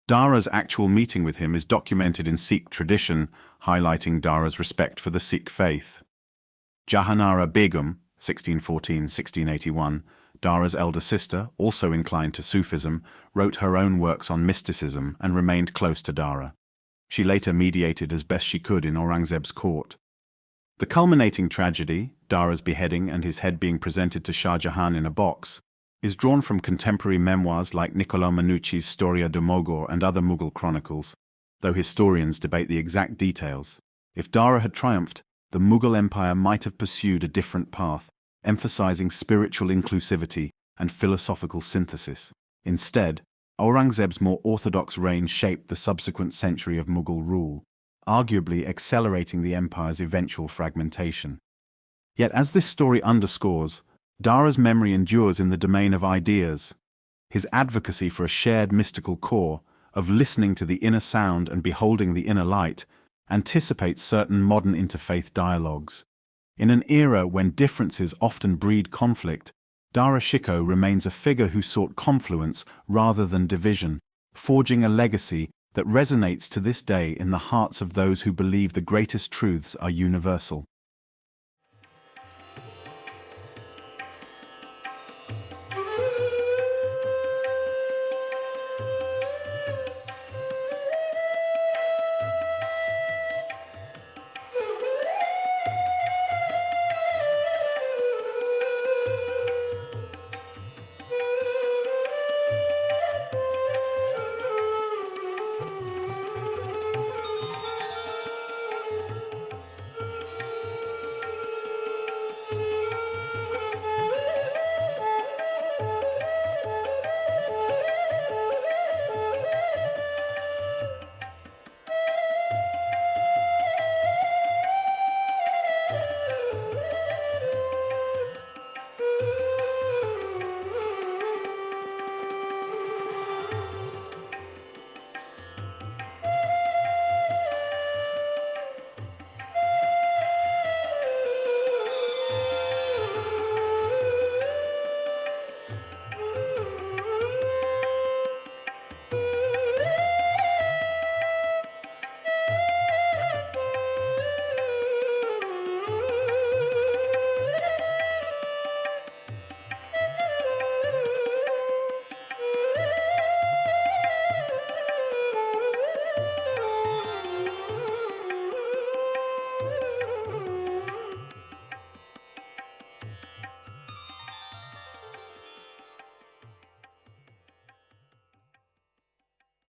S1: Dara's actual meeting with him is documented in Sikh tradition, highlighting Dara's respect for the Sikh faith. Jahanara Begum, 1614–1681, Dara's elder sister, also inclined to Sufism, wrote her own works on mysticism and remained close to Dara. She later mediated as best she could in Aurangzeb's court. The culminating tragedy, Dara's beheading and his head being presented to Shah Jahan in a box, is drawn from contemporary memoirs like Niccolò Manucci's Storia de Mogor and other Mughal chronicles, though historians debate the exact details. If Dara had triumphed, the Mughal Empire might have pursued a different path, emphasizing spiritual inclusivity and philosophical synthesis. Instead, Aurangzeb's more orthodox reign shaped the subsequent century of Mughal rule, arguably accelerating the empire's eventual fragmentation. Yet as this story underscores, Dara's memory endures in the domain of ideas. His advocacy for a shared mystical core, of listening to the inner sound and beholding the inner light, anticipates certain modern interfaith dialogues. In an era when differences often breed conflict, Dara Shikoh remains a figure who sought confluence rather than division, forging a legacy that resonates to this day in the hearts of those who believe the greatest truths are universal.